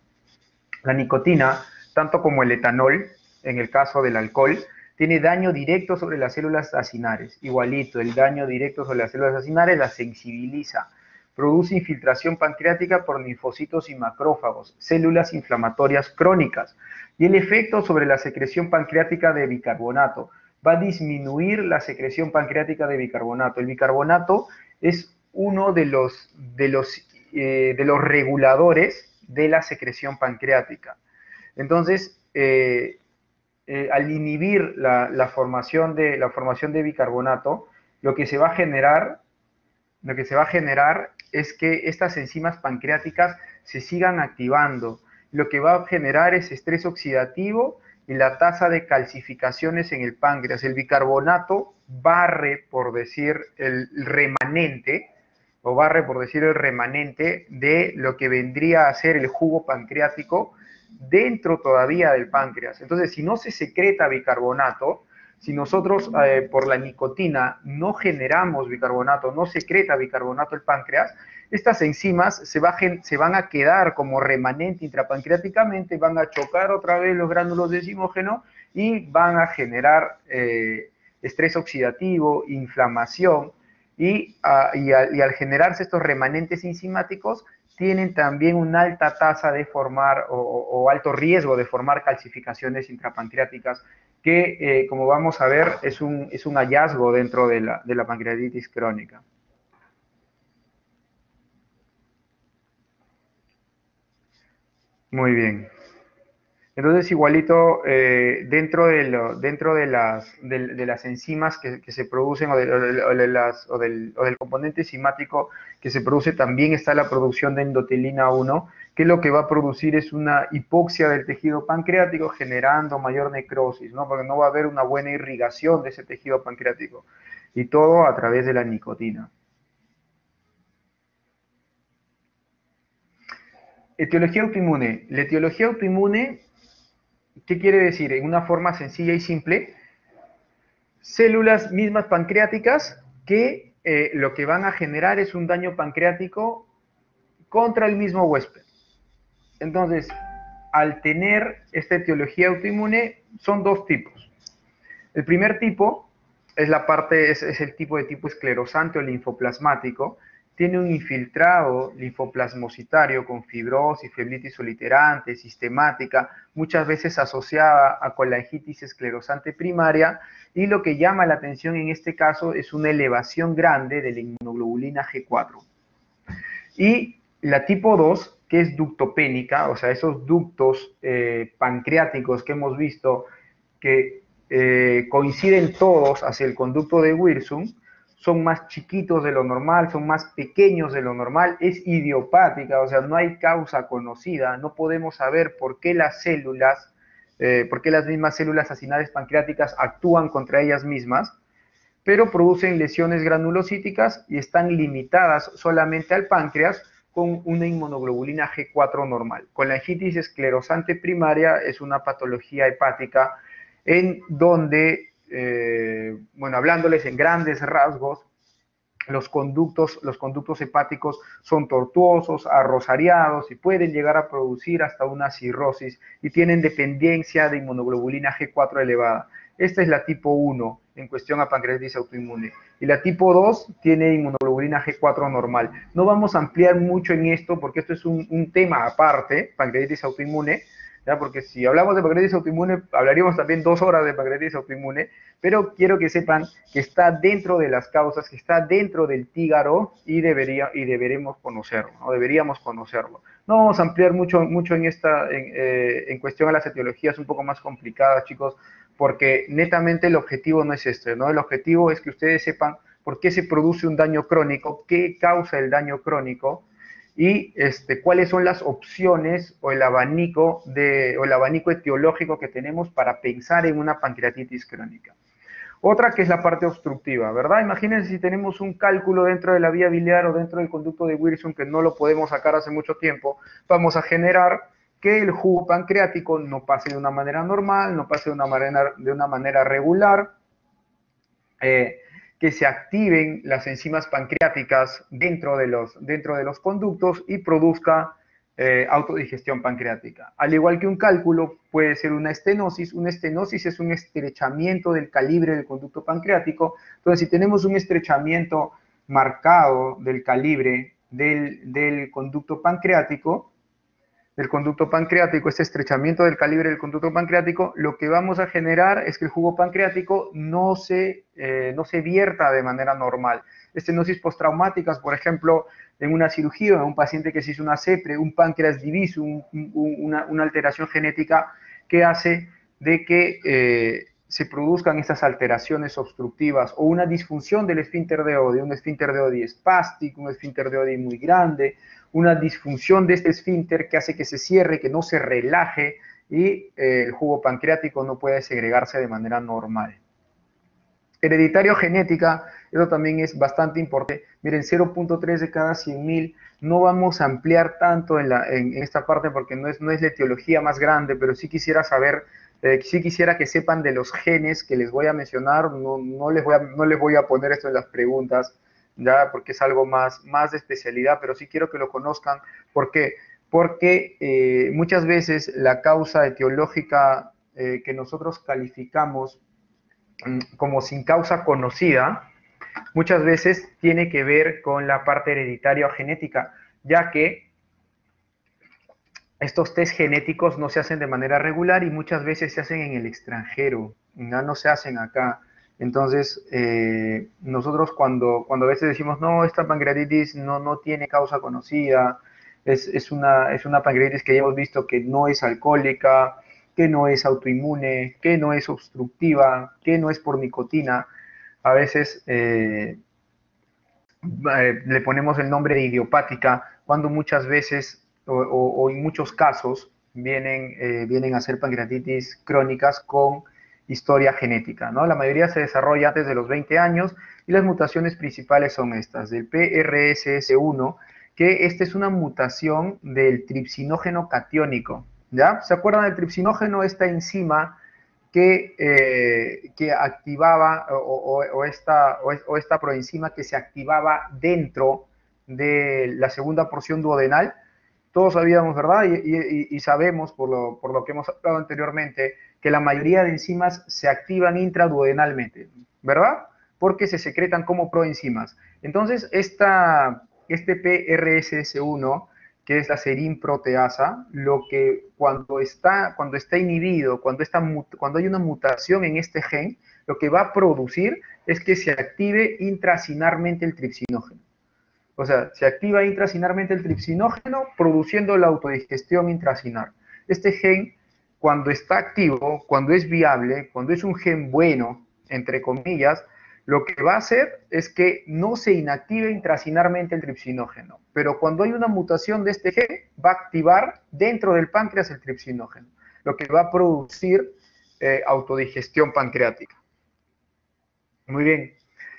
La nicotina, tanto como el etanol, en el caso del alcohol, tiene daño directo sobre las células acinares. Igualito, el daño directo sobre las células acinares las sensibiliza. Produce infiltración pancreática por linfocitos y macrófagos, células inflamatorias crónicas. Y el efecto sobre la secreción pancreática de bicarbonato. Va a disminuir la secreción pancreática de bicarbonato. El bicarbonato es uno de los reguladores de la secreción pancreática. Entonces, al inhibir la formación de bicarbonato, lo que se va a generar es que estas enzimas pancreáticas se sigan activando. Lo que va a generar es estrés oxidativo y la tasa de calcificaciones en el páncreas. El bicarbonato barre, por decir, el remanente, o barre, por decir, el remanente de lo que vendría a ser el jugo pancreático dentro todavía del páncreas. Entonces, si no se secreta bicarbonato, Si nosotros por la nicotina no generamos bicarbonato, no secreta bicarbonato el páncreas, estas enzimas se van a quedar como remanente intrapancreáticamente, van a chocar otra vez los gránulos de zimógeno y van a generar estrés oxidativo, inflamación, y al generarse estos remanentes enzimáticos, tienen también una alta tasa de formar o alto riesgo de formar calcificaciones intrapancreáticas, que como vamos a ver es un hallazgo dentro de la pancreatitis crónica. Muy bien. Entonces, igualito, dentro de las enzimas que se producen o del componente enzimático que se produce, también está la producción de endotelina 1, que lo que va a producir es una hipoxia del tejido pancreático, generando mayor necrosis, ¿no? Porque no va a haber una buena irrigación de ese tejido pancreático. Y todo a través de la nicotina. Etiología autoinmune. La etiología autoinmune, ¿qué quiere decir? En una forma sencilla y simple, células mismas pancreáticas que lo que van a generar es un daño pancreático contra el mismo huésped. Entonces, al tener esta etiología autoinmune, son dos tipos. El primer tipo es el tipo de tipo esclerosante o linfoplasmático. Tiene un infiltrado linfoplasmocitario con fibrosis, flebitis oliterante, sistemática, muchas veces asociada a colangitis esclerosante primaria, y lo que llama la atención en este caso es una elevación grande de la inmunoglobulina G4. Y la tipo 2, que es ductopénica, o sea, esos ductos pancreáticos que hemos visto que coinciden todos hacia el conducto de Wirsung, son más chiquitos de lo normal, son más pequeños de lo normal, es idiopática, o sea, no hay causa conocida, no podemos saber por qué las células, por qué las mismas células acinares pancreáticas actúan contra ellas mismas, pero producen lesiones granulocíticas y están limitadas solamente al páncreas con una inmunoglobulina G4 normal. Colangitis esclerosante primaria es una patología hepática en donde, bueno, hablándoles en grandes rasgos, los conductos hepáticos son tortuosos, arrosariados y pueden llegar a producir hasta una cirrosis y tienen dependencia de inmunoglobulina G4 elevada. Esta es la tipo 1 en cuestión a pancreatitis autoinmune. Y la tipo 2 tiene inmunoglobulina G4 normal. No vamos a ampliar mucho en esto porque esto es un tema aparte, pancreatitis autoinmune, ¿ya? Porque si hablamos de pancreatitis autoinmune, hablaríamos también 2 horas de pancreatitis autoinmune, pero quiero que sepan que está dentro de las causas, que está dentro del tígaro y deberemos conocerlo, ¿no? Deberíamos conocerlo. No vamos a ampliar mucho en cuestión a las etiologías un poco más complicadas, chicos, porque netamente el objetivo no es este, ¿no? El objetivo es que ustedes sepan por qué se produce un daño crónico, qué causa el daño crónico, y cuáles son las opciones o el abanico etiológico que tenemos para pensar en una pancreatitis crónica. Otra que es la parte obstructiva, ¿verdad? Imagínense si tenemos un cálculo dentro de la vía biliar o dentro del conducto de Wirsung que no lo podemos sacar hace mucho tiempo, vamos a generar que el jugo pancreático no pase de una manera normal, no pase de una manera regular, que se activen las enzimas pancreáticas dentro de los conductos y produzca autodigestión pancreática. Al igual que un cálculo, puede ser una estenosis. Una estenosis es un estrechamiento del calibre del conducto pancreático. Entonces, si tenemos un estrechamiento marcado del calibre del conducto pancreático, este estrechamiento del calibre del conducto pancreático, lo que vamos a generar es que el jugo pancreático no se vierta de manera normal. Estenosis postraumáticas, por ejemplo, en una cirugía, en un paciente que se hizo una CEPRE, un páncreas diviso, una alteración genética que hace de que se produzcan estas alteraciones obstructivas o una disfunción del esfínter de Oddi, un esfínter de Oddi espástico, un esfínter de Oddi muy grande, una disfunción de este esfínter que hace que se cierre, que no se relaje y el jugo pancreático no puede segregarse de manera normal. Hereditario genética, eso también es bastante importante. Miren, 0.3 de cada 100.000. No vamos a ampliar tanto en esta parte porque no es la etiología más grande, pero sí quisiera saber Sí quisiera que sepan de los genes que les voy a mencionar, no les voy a poner esto en las preguntas, ya, porque es algo más de especialidad, pero sí quiero que lo conozcan. ¿Por qué? Porque muchas veces la causa etiológica que nosotros calificamos como sin causa conocida, muchas veces tiene que ver con la parte hereditaria o genética, ya que estos test genéticos no se hacen de manera regular y muchas veces se hacen en el extranjero, no se hacen acá. Entonces, nosotros cuando a veces decimos, no, esta pancreatitis no tiene causa conocida, es una pancreatitis que ya hemos visto que no es alcohólica, que no es autoinmune, que no es obstructiva, que no es por nicotina, a veces le ponemos el nombre de idiopática, cuando muchas veces o en muchos casos vienen a ser pancreatitis crónicas con historia genética, ¿no? La mayoría se desarrolla antes de los 20 años y las mutaciones principales son estas, del PRSS1, que esta es una mutación del tripsinógeno catiónico, ¿ya? ¿Se acuerdan del tripsinógeno? Esta enzima que activaba o esta proenzima que se activaba dentro de la segunda porción duodenal. Todos sabíamos, ¿verdad? Y sabemos, por lo que hemos hablado anteriormente, que la mayoría de enzimas se activan intraduodenalmente, ¿verdad? Porque se secretan como proenzimas. Entonces, este PRSS1, que es la serin-proteasa, lo que cuando está inhibido, cuando hay una mutación en este gen, lo que va a producir es que se active intracinarmente el tripsinógeno. O sea, se activa intracinarmente el tripsinógeno produciendo la autodigestión intracinar. Este gen, cuando está activo, cuando es viable, cuando es un gen bueno, entre comillas, lo que va a hacer es que no se inactive intracinarmente el tripsinógeno. Pero cuando hay una mutación de este gen, va a activar dentro del páncreas el tripsinógeno, lo que va a producir autodigestión pancreática. Muy bien.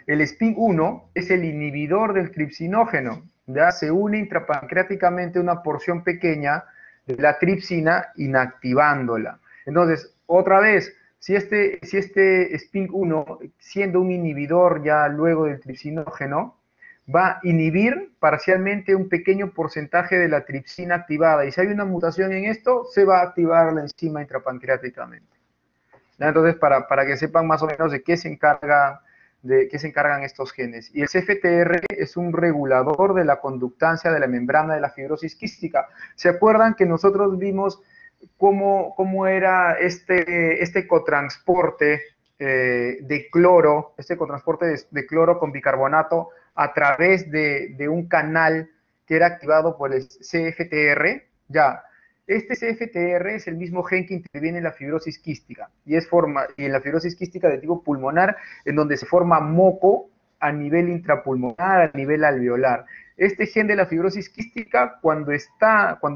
El SPIN1 es el inhibidor del tripsinógeno. Ya se une intrapancreáticamente una porción pequeña de la tripsina inactivándola. Entonces, otra vez, si este SPIN1, siendo un inhibidor ya luego del tripsinógeno, va a inhibir parcialmente un pequeño porcentaje de la tripsina activada. Y si hay una mutación en esto, se va a activar la enzima intrapancreáticamente. Entonces, para que sepan más o menos de qué se encargan estos genes. Y el CFTR es un regulador de la conductancia de la membrana de la fibrosis quística. ¿Se acuerdan que nosotros vimos cómo era este cotransporte de cloro, de cloro con bicarbonato a través de un canal que era activado por el CFTR? Ya, este CFTR es el mismo gen que interviene en la fibrosis quística y en la fibrosis quística de tipo pulmonar, en donde se forma moco a nivel intrapulmonar, a nivel alveolar. Este gen de la fibrosis quística, cuando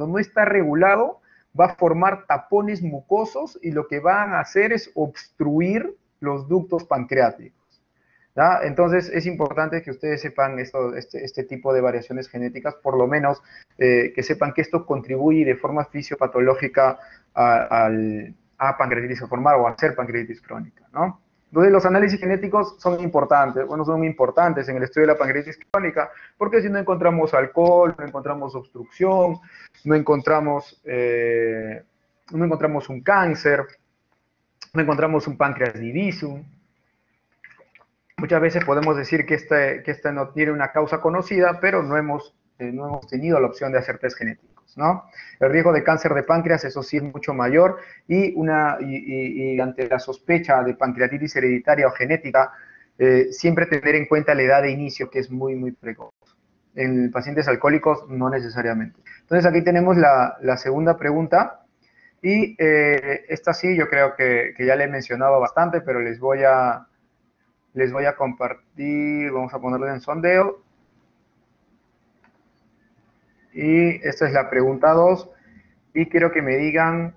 no está regulado, va a formar tapones mucosos y lo que van a hacer es obstruir los ductos pancreáticos. ¿Ya? Entonces es importante que ustedes sepan este tipo de variaciones genéticas, por lo menos que sepan que esto contribuye de forma fisiopatológica a pancreatitis a formar o a hacer pancreatitis crónica, ¿no? Entonces los análisis genéticos son importantes, son importantes en el estudio de la pancreatitis crónica, porque si no encontramos alcohol, no encontramos obstrucción, no encontramos un cáncer, no encontramos un páncreas divisum. Muchas veces podemos decir que esta no tiene una causa conocida, pero no hemos tenido la opción de hacer test genéticos, ¿no? El riesgo de cáncer de páncreas, eso sí es mucho mayor, y ante la sospecha de pancreatitis hereditaria o genética, siempre tener en cuenta la edad de inicio, que es muy, muy precoz. En pacientes alcohólicos, no necesariamente. Entonces, aquí tenemos la segunda pregunta, y esta sí, yo creo que ya le he mencionado bastante, pero les voy a compartir, vamos a ponerlo en sondeo. Y esta es la pregunta 2. Y quiero que me digan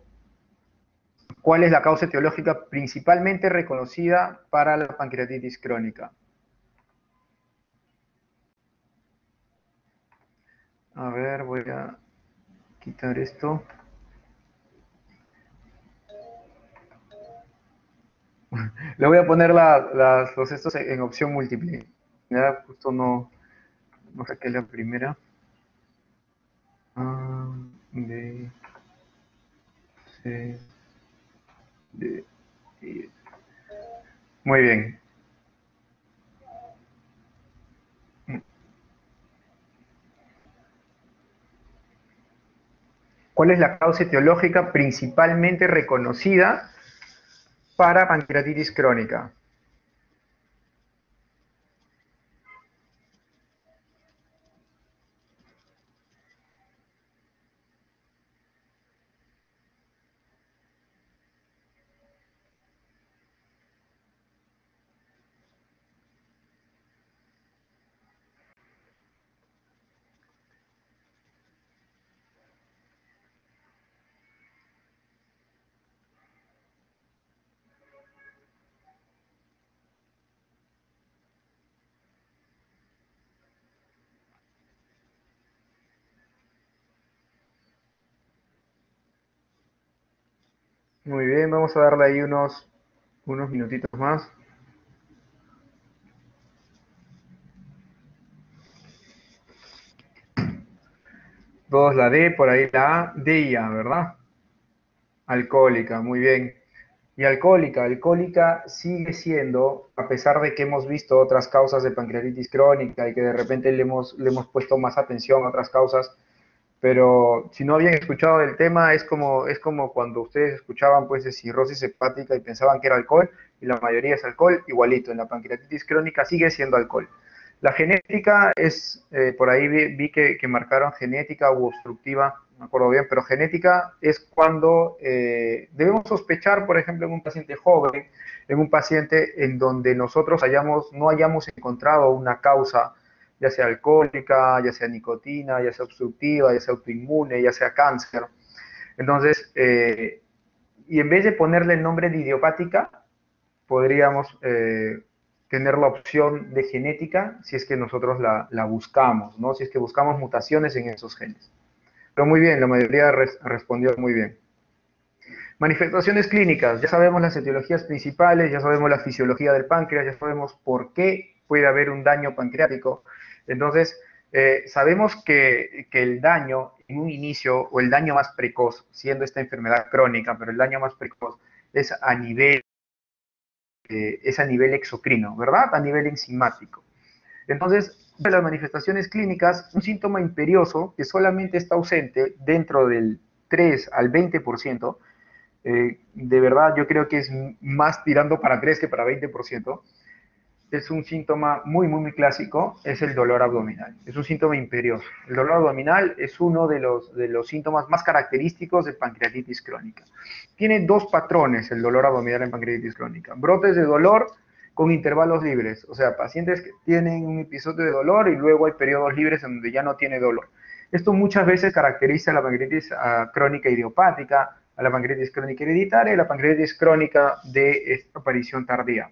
cuál es la causa etiológica principalmente reconocida para la pancreatitis crónica. A ver, voy a quitar esto. Le voy a poner los estos en opción múltiple. Ya, justo no saqué la primera. A, B, C, D, E. Muy bien. ¿Cuál es la causa etiológica principalmente reconocida para pancreatitis crónica? Muy bien, vamos a darle ahí unos minutitos más. Todos la D, por ahí la A, D y A, ¿verdad? Alcohólica, muy bien. Y alcohólica sigue siendo, a pesar de que hemos visto otras causas de pancreatitis crónica y que de repente le hemos puesto más atención a otras causas, pero si no habían escuchado del tema, es como cuando ustedes escuchaban pues de cirrosis hepática y pensaban que era alcohol, y la mayoría es alcohol, igualito, en la pancreatitis crónica sigue siendo alcohol. La genética es, por ahí vi que marcaron genética u obstructiva, no me acuerdo bien, pero genética es cuando debemos sospechar, por ejemplo, en un paciente joven, en un paciente en donde nosotros no hayamos encontrado una causa, ya sea alcohólica, ya sea nicotina, ya sea obstructiva, ya sea autoinmune, ya sea cáncer. Entonces, y en vez de ponerle el nombre de idiopática, podríamos tener la opción de genética si es que nosotros la buscamos, ¿no? Si es que buscamos mutaciones en esos genes. Pero muy bien, la mayoría respondió muy bien. Manifestaciones clínicas, ya sabemos las etiologías principales, ya sabemos la fisiología del páncreas, ya sabemos por qué puede haber un daño pancreático. Entonces, sabemos que el daño en un inicio, o el daño más precoz, siendo esta enfermedad crónica, pero el daño más precoz es a nivel exocrino, ¿verdad? A nivel enzimático. Entonces, de las manifestaciones clínicas, un síntoma imperioso que solamente está ausente dentro del 3 al 20%, de verdad yo creo que es más tirando para 3 que para 20%, es un síntoma muy clásico, es el dolor abdominal. Es un síntoma imperioso. El dolor abdominal es uno de los síntomas más característicos de pancreatitis crónica. Tiene dos patrones el dolor abdominal en pancreatitis crónica. Brotes de dolor con intervalos libres. O sea, pacientes que tienen un episodio de dolor y luego hay periodos libres en donde ya no tiene dolor. Esto muchas veces caracteriza a la pancreatitis crónica idiopática, a la pancreatitis crónica hereditaria y a la pancreatitis crónica de aparición tardía.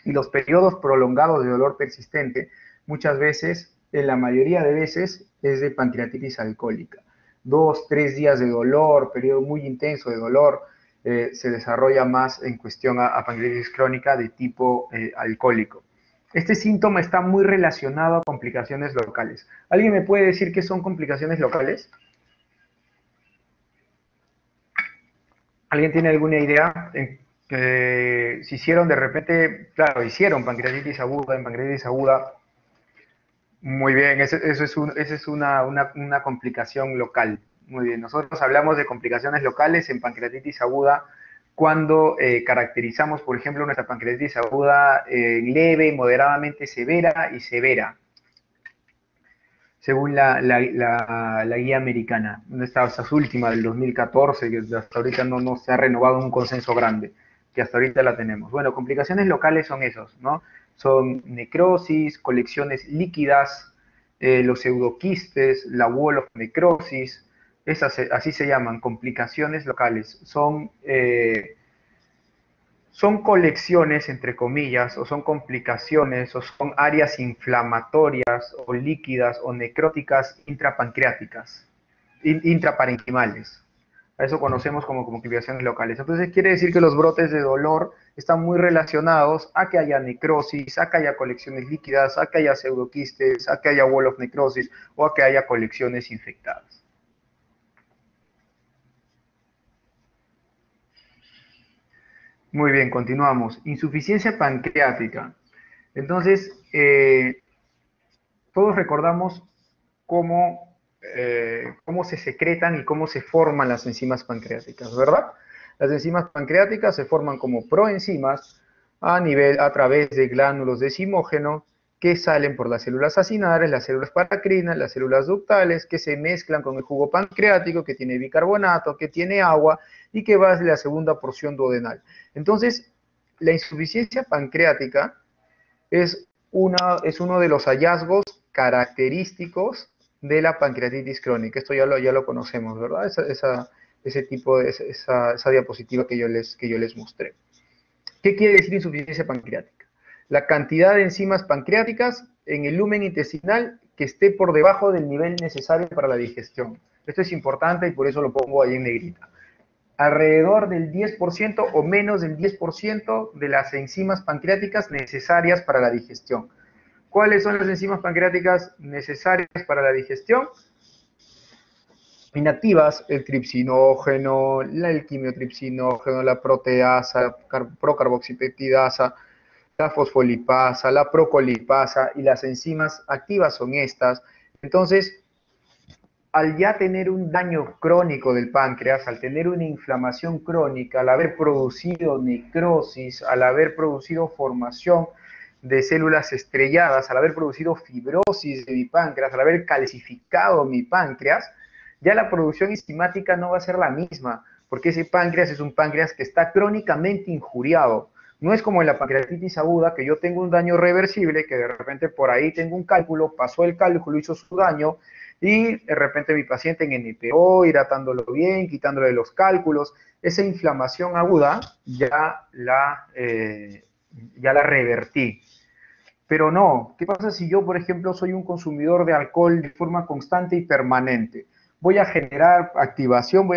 Y los periodos prolongados de dolor persistente, muchas veces, en la mayoría de veces, es de pancreatitis alcohólica. 2, 3 días de dolor, periodo muy intenso de dolor, se desarrolla más en cuestión a pancreatitis crónica de tipo alcohólico. Este síntoma está muy relacionado a complicaciones locales. ¿Alguien me puede decir qué son complicaciones locales? ¿Alguien tiene alguna idea? Si hicieron de repente, claro, hicieron pancreatitis aguda, en pancreatitis aguda, muy bien, esa es una complicación local. Muy bien, nosotros hablamos de complicaciones locales en pancreatitis aguda cuando caracterizamos, por ejemplo, nuestra pancreatitis aguda leve, moderadamente severa y severa, según la guía americana. Esta última del 2014, que hasta ahorita no se ha renovado un consenso grande, que hasta ahorita la tenemos. Bueno, complicaciones locales son esos, ¿no? Son necrosis, colecciones líquidas, los pseudoquistes, la wall of necrosis, así se llaman, complicaciones locales. Son colecciones, entre comillas, o son complicaciones, o son áreas inflamatorias, o líquidas, o necróticas intrapancreáticas, intraparenquimales. A eso conocemos como complicaciones locales. Entonces quiere decir que los brotes de dolor están muy relacionados a que haya necrosis, a que haya colecciones líquidas, a que haya pseudoquistes, a que haya wall of necrosis o a que haya colecciones infectadas. Muy bien, continuamos. Insuficiencia pancreática. Entonces, todos recordamos cómo se secretan y cómo se forman las enzimas pancreáticas, ¿verdad? Las enzimas pancreáticas se forman como proenzimas a través de glándulos de zimógeno que salen por las células acinares, las células paracrinas, las células ductales, que se mezclan con el jugo pancreático, que tiene bicarbonato, que tiene agua y que va a la segunda porción duodenal. Entonces, la insuficiencia pancreática es uno de los hallazgos característicos de la pancreatitis crónica. Esto ya lo conocemos, ¿verdad? Esa diapositiva que yo les mostré. ¿Qué quiere decir insuficiencia pancreática? La cantidad de enzimas pancreáticas en el lumen intestinal que esté por debajo del nivel necesario para la digestión. Esto es importante y por eso lo pongo ahí en negrita. Alrededor del 10% o menos del 10% de las enzimas pancreáticas necesarias para la digestión. ¿Cuáles son las enzimas pancreáticas necesarias para la digestión? Inactivas, el tripsinógeno, el quimiotripsinógeno, la proteasa, procarboxipeptidasa, la fosfolipasa, la procolipasa, y las enzimas activas son estas. Entonces, al ya tener un daño crónico del páncreas, al tener una inflamación crónica, al haber producido necrosis, al haber producido formación de células estrelladas, al haber producido fibrosis de mi páncreas, al haber calcificado mi páncreas, ya la producción enzimática no va a ser la misma, porque ese páncreas es un páncreas que está crónicamente injuriado. No es como en la pancreatitis aguda, que yo tengo un daño reversible, que de repente por ahí tengo un cálculo, pasó el cálculo, hizo su daño, y de repente mi paciente en NPO, hidratándolo bien, quitándole los cálculos, esa inflamación aguda ya la revertí. Pero no, ¿qué pasa si yo, por ejemplo, soy un consumidor de alcohol de forma constante y permanente? Voy a generar activación,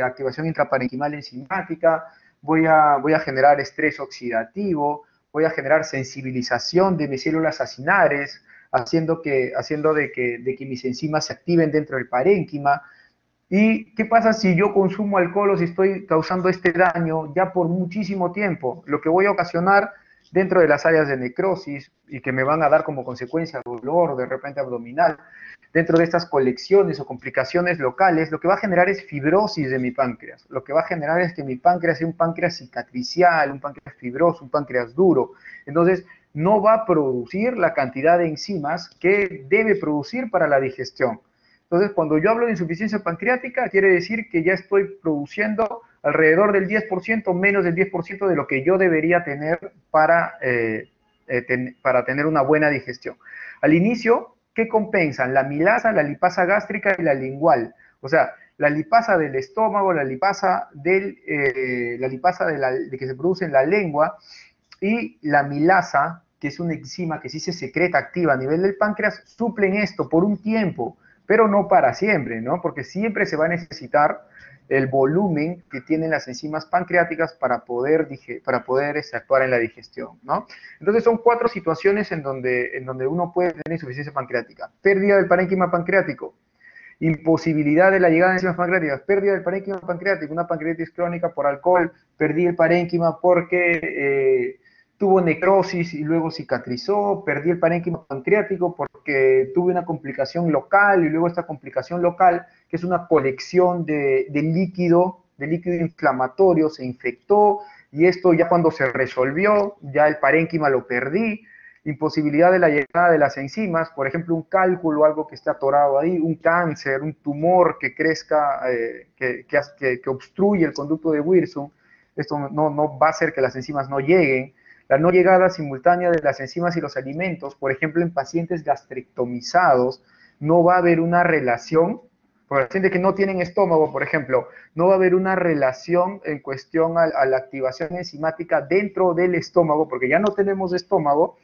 activación intraparenquimal enzimática, voy a generar estrés oxidativo, voy a generar sensibilización de mis células acinares, haciendo de que mis enzimas se activen dentro del parénquima. ¿Y qué pasa si yo consumo alcohol o si estoy causando este daño ya por muchísimo tiempo? Lo que voy a ocasionar dentro de las áreas de necrosis y que me van a dar como consecuencia dolor de repente abdominal, dentro de estas colecciones o complicaciones locales, lo que va a generar es fibrosis de mi páncreas. Lo que va a generar es que mi páncreas sea un páncreas cicatricial, un páncreas fibroso, un páncreas duro. Entonces, no va a producir la cantidad de enzimas que debe producir para la digestión. Entonces, cuando yo hablo de insuficiencia pancreática, quiere decir que ya estoy produciendo alrededor del 10%, menos del 10% de lo que yo debería tener para tener una buena digestión. Al inicio, ¿qué compensan? La amilasa, la lipasa gástrica y la lingual. O sea, la lipasa del estómago, la lipasa de que se produce en la lengua, y la amilasa, que es una enzima que sí se secreta activa a nivel del páncreas, suplen esto por un tiempo, pero no para siempre, ¿no? Porque siempre se va a necesitar el volumen que tienen las enzimas pancreáticas para poder actuar en la digestión, ¿no? Entonces son 4 situaciones en donde uno puede tener insuficiencia pancreática. Pérdida del parénquima pancreático, imposibilidad de la llegada de enzimas pancreáticas, pérdida del parénquima pancreático, una pancreatitis crónica por alcohol, perdí el parénquima porque tuvo necrosis y luego cicatrizó, perdí el parénquima pancreático porque tuve una complicación local y luego esta complicación local, que es una colección de líquido inflamatorio, se infectó, y esto ya cuando se resolvió, ya el parénquima lo perdí. Imposibilidad de la llegada de las enzimas, por ejemplo, un cálculo, algo que esté atorado ahí, un cáncer, un tumor que crezca, que obstruye el conducto de Wirsung. Esto no va a hacer que las enzimas no lleguen. La no llegada simultánea de las enzimas y los alimentos, por ejemplo, en pacientes gastrectomizados, no va a haber una relación, por pacientes que no tienen estómago, por ejemplo, no va a haber una relación en cuestión a la activación enzimática dentro del estómago, porque ya no tenemos estómago,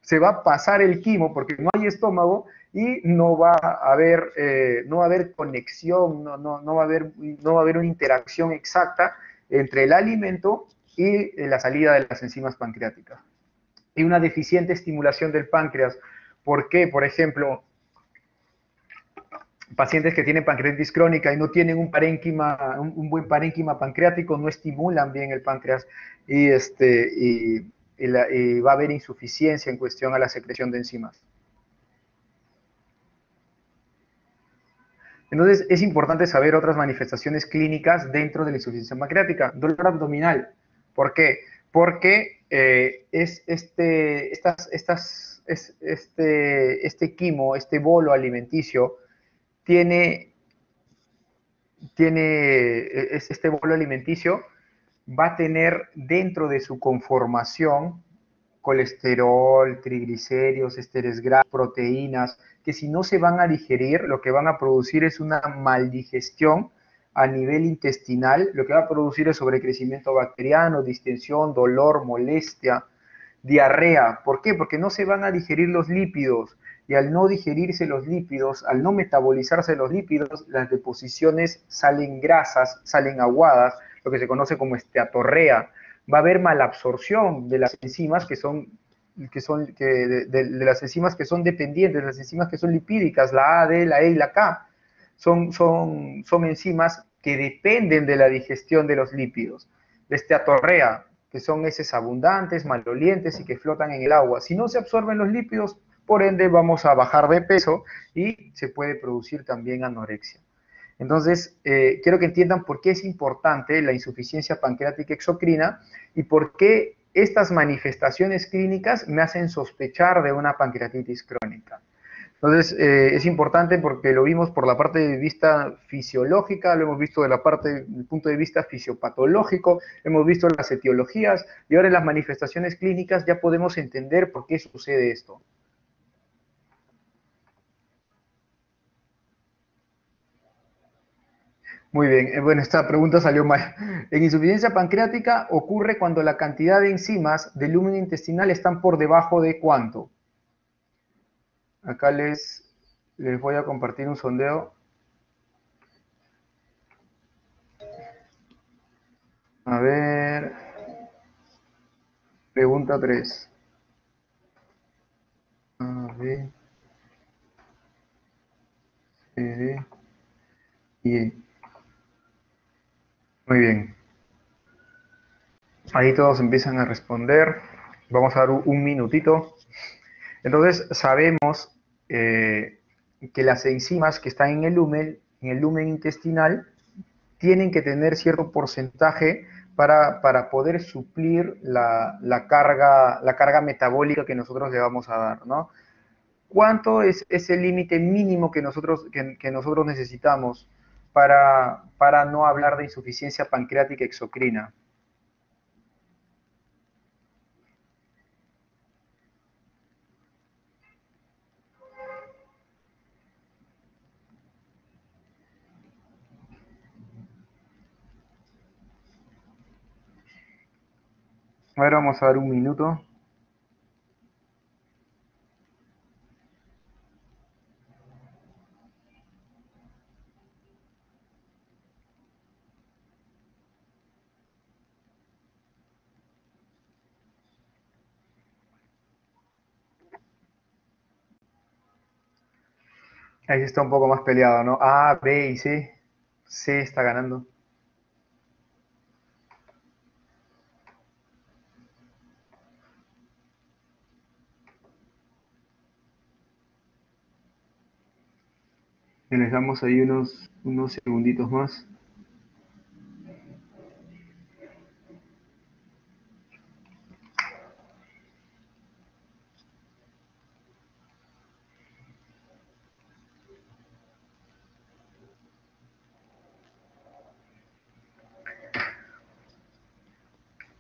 se va a pasar el quimo porque no hay estómago y no va a haber conexión, no va a haber una interacción exacta entre el alimento y la salida de las enzimas pancreáticas. Y una deficiente estimulación del páncreas. ¿Por qué? Por ejemplo, pacientes que tienen pancreatitis crónica y no tienen un buen parénquima pancreático, no estimulan bien el páncreas y va a haber insuficiencia en cuestión a la secreción de enzimas. Entonces, es importante saber otras manifestaciones clínicas dentro de la insuficiencia pancreática. Dolor abdominal. ¿Por qué? Porque este quimo, este bolo alimenticio, este bolo alimenticio va a tener dentro de su conformación colesterol, triglicéridos, esteres grasos, proteínas, que si no se van a digerir, lo que van a producir es una maldigestión a nivel intestinal, lo que va a producir es sobrecrecimiento bacteriano, distensión, dolor, molestia, diarrea. ¿Por qué? Porque no se van a digerir los lípidos, y al no digerirse los lípidos, al no metabolizarse los lípidos, las deposiciones salen grasas, salen aguadas, lo que se conoce como esteatorrea. Va a haber malabsorción de las enzimas de las enzimas que son dependientes, de las enzimas que son lipídicas, la A, D, la E y la K. Son enzimas que dependen de la digestión de los lípidos. La esteatorrea, que son heces abundantes, malolientes y que flotan en el agua. Si no se absorben los lípidos, por ende vamos a bajar de peso y se puede producir también anorexia. Entonces, quiero que entiendan por qué es importante la insuficiencia pancreática exocrina y por qué estas manifestaciones clínicas me hacen sospechar de una pancreatitis crónica. Entonces, es importante porque lo vimos por la parte de vista fisiológica, lo hemos visto del punto de vista fisiopatológico, hemos visto las etiologías y ahora en las manifestaciones clínicas ya podemos entender por qué sucede esto. Muy bien, bueno, esta pregunta salió mal. En insuficiencia pancreática ocurre cuando la cantidad de enzimas del lumen intestinal están por debajo de ¿cuánto? Acá les voy a compartir un sondeo. A ver, pregunta 3. A, B, C, D y E. Muy bien. Ahí todos empiezan a responder. Vamos a dar un minutito. Entonces, sabemos que las enzimas que están en el lumen intestinal, tienen que tener cierto porcentaje para poder suplir la carga metabólica que nosotros le vamos a dar, ¿no? ¿Cuánto es ese límite mínimo que nosotros necesitamos para no hablar de insuficiencia pancreática exocrina? Ahora vamos a dar un minuto. Ahí está un poco más peleado, ¿no? A, B y C. C está ganando. Y les damos ahí unos segunditos más.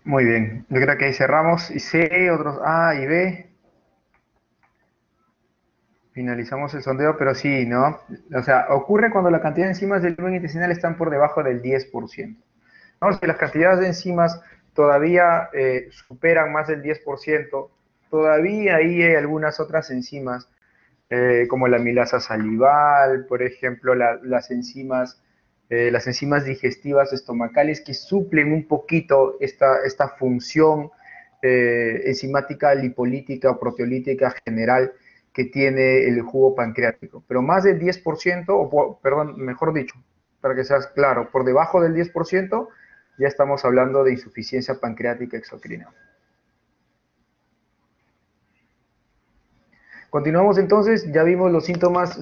Muy bien, yo creo que ahí cerramos. Y C, otros A y B. Finalizamos el sondeo, pero sí, ¿no? O sea, ocurre cuando la cantidad de enzimas del lumen intestinal están por debajo del 10%. ¿No? Si las cantidades de enzimas todavía superan más del 10%, Todavía ahí hay algunas otras enzimas, como la amilasa salival, por ejemplo, las enzimas digestivas estomacales que suplen un poquito esta función enzimática lipolítica o proteolítica general que tiene el jugo pancreático. Pero más del 10%, perdón, mejor dicho, para que seas claro, por debajo del 10% ya estamos hablando de insuficiencia pancreática exocrina. Continuamos entonces, ya vimos los síntomas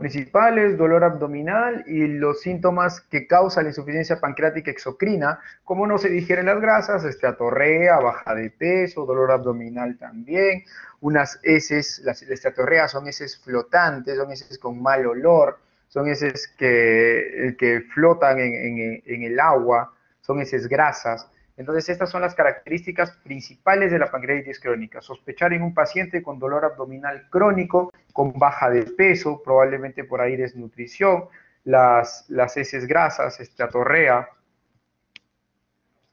principales, dolor abdominal y los síntomas que causan la insuficiencia pancreática exocrina, como no se digieren las grasas, esteatorrea, baja de peso, dolor abdominal también, unas heces, la esteatorrea son heces flotantes, son heces con mal olor, son heces que flotan en el agua, son heces grasas. Entonces, estas son las características principales de la pancreatitis crónica. Sospechar en un paciente con dolor abdominal crónico, con baja de peso, probablemente por ahí desnutrición, las heces grasas, esteatorrea,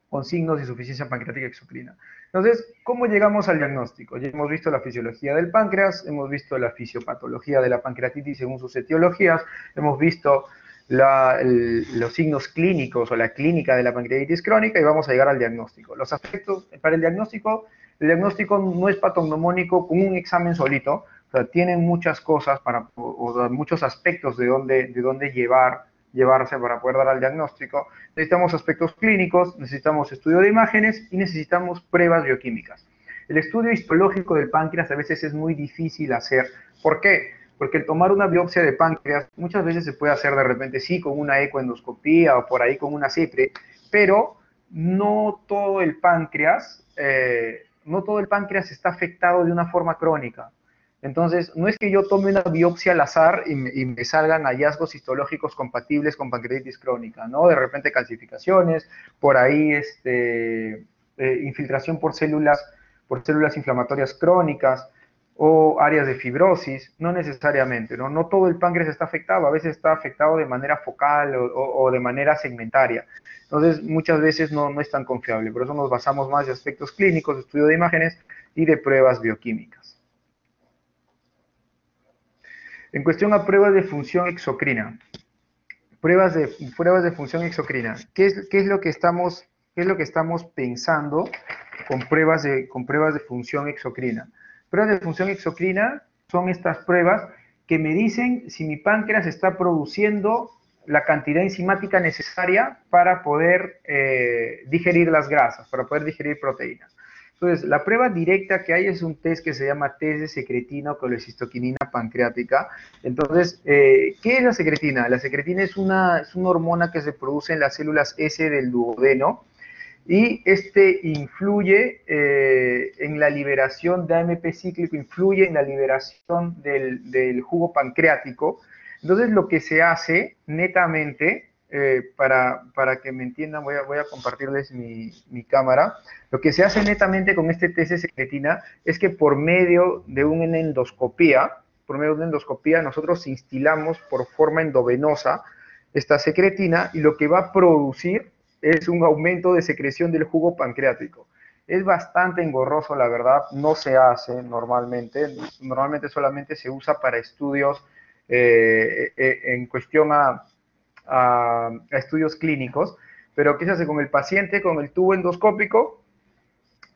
con signos de insuficiencia pancreática exocrina. Entonces, ¿cómo llegamos al diagnóstico? Ya hemos visto la fisiología del páncreas, hemos visto la fisiopatología de la pancreatitis según sus etiologías, hemos visto los signos clínicos o la clínica de la pancreatitis crónica y vamos a llegar al diagnóstico. Los aspectos para el diagnóstico no es patognomónico con un examen solito, o sea, tienen muchas cosas o muchos aspectos de dónde llevarse para poder dar al diagnóstico. Necesitamos aspectos clínicos, necesitamos estudio de imágenes y necesitamos pruebas bioquímicas. El estudio histológico del páncreas a veces es muy difícil hacer. ¿Por qué? Porque el tomar una biopsia de páncreas muchas veces se puede hacer de repente sí con una ecoendoscopía o por ahí con una CIPRE, pero no todo el páncreas está afectado de una forma crónica. Entonces, no es que yo tome una biopsia al azar y me salgan hallazgos histológicos compatibles con pancreatitis crónica, ¿no? De repente calcificaciones, por ahí infiltración por células inflamatorias crónicas o áreas de fibrosis, no necesariamente, ¿no? No todo el páncreas está afectado, a veces está afectado de manera focal o de manera segmentaria. Entonces, muchas veces no es tan confiable, por eso nos basamos más en aspectos clínicos, estudio de imágenes y de pruebas bioquímicas. En cuestión a pruebas de función exocrina. Pruebas de función exocrina. ¿Qué es lo que estamos pensando con pruebas de función exocrina? Pruebas de función exocrina son estas pruebas que me dicen si mi páncreas está produciendo la cantidad enzimática necesaria para poder digerir las grasas, para poder digerir proteínas. Entonces, la prueba directa que hay es un test que se llama test de secretina o colecistoquinina pancreática. Entonces, ¿qué es la secretina? La secretina es una hormona que se produce en las células S del duodeno y influye en la liberación de AMP cíclico, influye en la liberación del jugo pancreático. Entonces, lo que se hace netamente, para que me entiendan, voy a compartirles mi cámara. Lo que se hace netamente con este test de secretina es que por medio de una endoscopía, nosotros instilamos por forma endovenosa esta secretina y lo que va a producir es un aumento de secreción del jugo pancreático. Es bastante engorroso, la verdad, no se hace normalmente solamente se usa para estudios en cuestión a estudios clínicos, pero ¿qué se hace con el paciente, con el tubo endoscópico?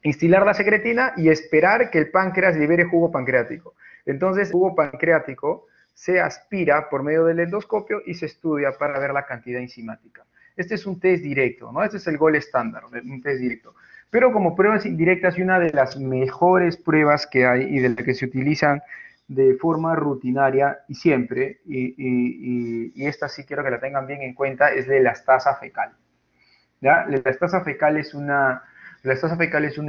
Instilar la secretina y esperar que el páncreas libere jugo pancreático. Entonces, el jugo pancreático se aspira por medio del endoscopio y se estudia para ver la cantidad enzimática. Este es un test directo, ¿no? Este es el gold estándar, un test directo. Pero como pruebas indirectas y una de las mejores pruebas que hay y de las que se utilizan de forma rutinaria y siempre, y esta sí quiero que la tengan bien en cuenta, es la elastasa fecal. ¿Ya? La elastasa fecal es una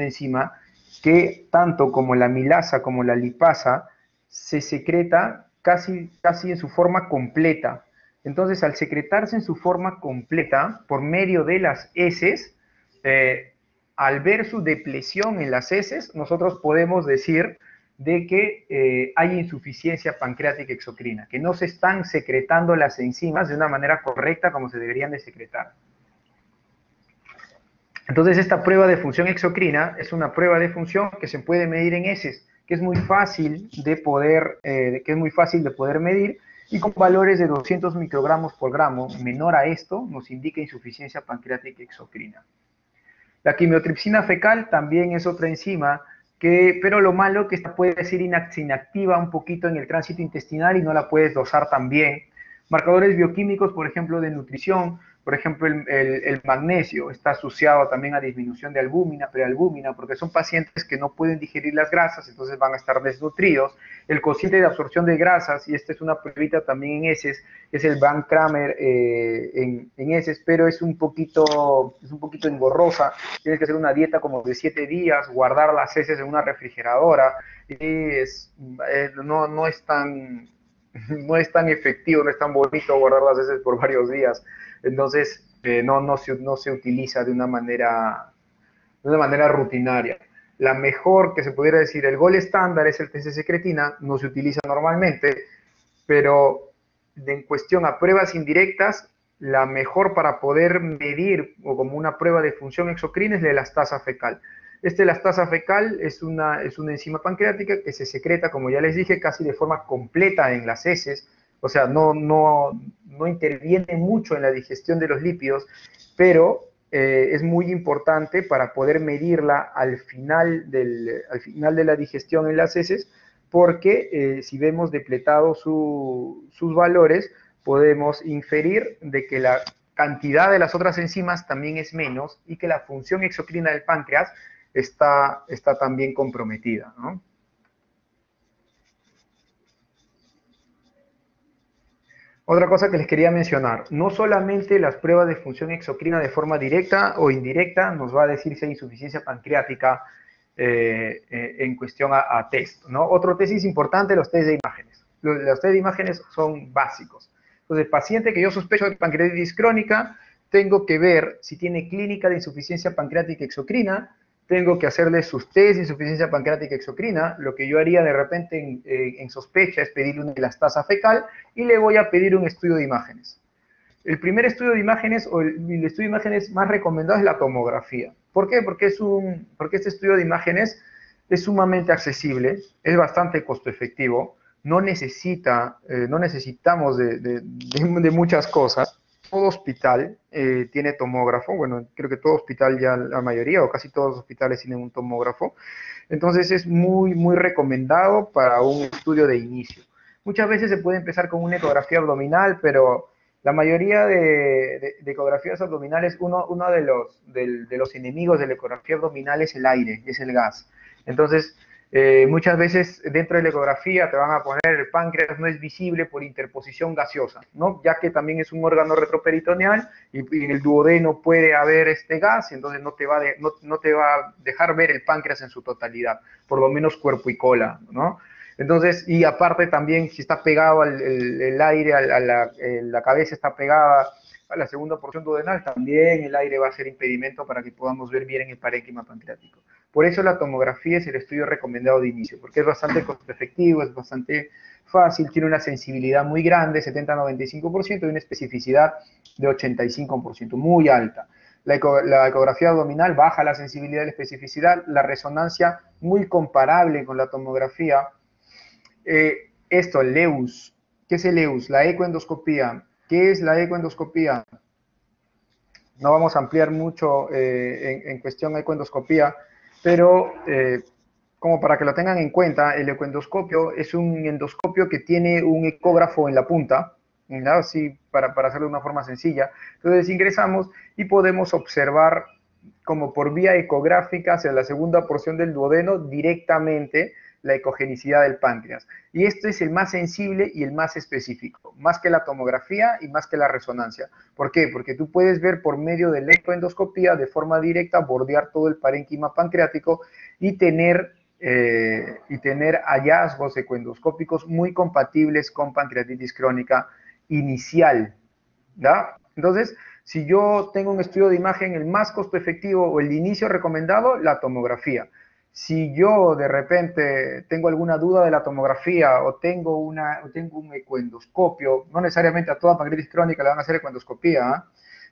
enzima que tanto como la amilasa como la lipasa se secreta casi en su forma completa. Entonces, al secretarse en su forma completa, por medio de las heces, al ver su depresión en las heces, nosotros podemos decir de que hay insuficiencia pancreática exocrina, que no se están secretando las enzimas de una manera correcta como se deberían de secretar. Entonces, esta prueba de función exocrina es una prueba de función que se puede medir en heces, que es muy fácil de poder, medir, y con valores de 200 microgramos por gramo, menor a esto, nos indica insuficiencia pancreática exocrina. La quimiotripsina fecal también es otra enzima, pero lo malo es que esta puede ser inactiva un poquito en el tránsito intestinal y no la puedes dosar tan bien. Marcadores bioquímicos, por ejemplo, de nutrición, por ejemplo, el magnesio está asociado también a disminución de albúmina, prealbúmina, porque son pacientes que no pueden digerir las grasas, entonces van a estar desnutridos. El cociente de absorción de grasas, y esta es una pruebita también en heces, es el Bank-Kramer en heces, pero es un poquito engorrosa. Tienes que hacer una dieta como de 7 días, guardar las heces en una refrigeradora, y no es tan efectivo, no es tan bonito guardar las heces por varios días. Entonces, no se utiliza de una manera rutinaria. La mejor que se pudiera decir, el gol estándar es el test de secretina, no se utiliza normalmente, pero en cuestión a pruebas indirectas, la mejor para poder medir o como una prueba de función exocrina es la elastasa fecal. Elastasa fecal es una enzima pancreática que se secreta, como ya les dije, casi de forma completa en las heces, o sea, no interviene mucho en la digestión de los lípidos, pero es muy importante para poder medirla al final de la digestión en las heces, porque si vemos depletados sus valores, podemos inferir de que la cantidad de las otras enzimas también es menos y que la función exocrina del páncreas está también comprometida, ¿no? Otra cosa que les quería mencionar, no solamente las pruebas de función exocrina de forma directa o indirecta nos va a decir si hay insuficiencia pancreática en cuestión a test, ¿no? Otro test es importante, los test de imágenes. Los test de imágenes son básicos. Entonces, paciente que yo sospecho de pancreatitis crónica, tengo que ver si tiene clínica de insuficiencia pancreática exocrina, tengo que hacerle sus test de insuficiencia pancreática exocrina. Lo que yo haría de repente en sospecha es pedirle una elastasa fecal y le voy a pedir un estudio de imágenes. El primer estudio de imágenes o el estudio de imágenes más recomendado es la tomografía. ¿Por qué? Porque este estudio de imágenes es sumamente accesible, es bastante costo efectivo, no necesitamos de muchas cosas. Todo hospital tiene tomógrafo, bueno, creo que todo hospital ya la mayoría o casi todos los hospitales tienen un tomógrafo, entonces es muy recomendado para un estudio de inicio. Muchas veces se puede empezar con una ecografía abdominal, pero la mayoría de ecografías abdominales, uno de los enemigos de la ecografía abdominal es el aire, es el gas. Entonces, muchas veces dentro de la ecografía te van a poner el páncreas no es visible por interposición gaseosa, ¿no? Ya que también es un órgano retroperitoneal y en el duodeno puede haber este gas, y entonces no te va a dejar ver el páncreas en su totalidad, por lo menos cuerpo y cola, ¿no? Entonces, y aparte también si está pegado el aire, la cabeza está pegada a la segunda porción duodenal, también el aire va a ser impedimento para que podamos ver bien en el parénquima pancreático. Por eso la tomografía es el estudio recomendado de inicio, porque es bastante costo efectivo, es bastante fácil, tiene una sensibilidad muy grande, 70-95%, y una especificidad de 85%, muy alta. La ecografía abdominal baja la sensibilidad y la especificidad, la resonancia muy comparable con la tomografía. El LEUS, ¿qué es el LEUS? La ecoendoscopía. ¿Qué es la ecoendoscopía? No vamos a ampliar mucho en cuestión de ecoendoscopía, pero como para que lo tengan en cuenta, el ecoendoscopio es un endoscopio que tiene un ecógrafo en la punta, ¿no? Así para hacerlo de una forma sencilla. Entonces ingresamos y podemos observar como por vía ecográfica hacia la segunda porción del duodeno directamente la ecogenicidad del páncreas. Y este es el más sensible y el más específico, más que la tomografía y más que la resonancia. ¿Por qué? Porque tú puedes ver por medio de la ecoendoscopía de forma directa, bordear todo el parénquima pancreático y tener hallazgos ecoendoscópicos muy compatibles con pancreatitis crónica inicial, ¿ya? Entonces, si yo tengo un estudio de imagen, el más costo efectivo o el de inicio recomendado, la tomografía. Si yo de repente tengo alguna duda de la tomografía o tengo un ecoendoscopio, no necesariamente a toda pancreatitis crónica le van a hacer ecoendoscopía, ¿eh?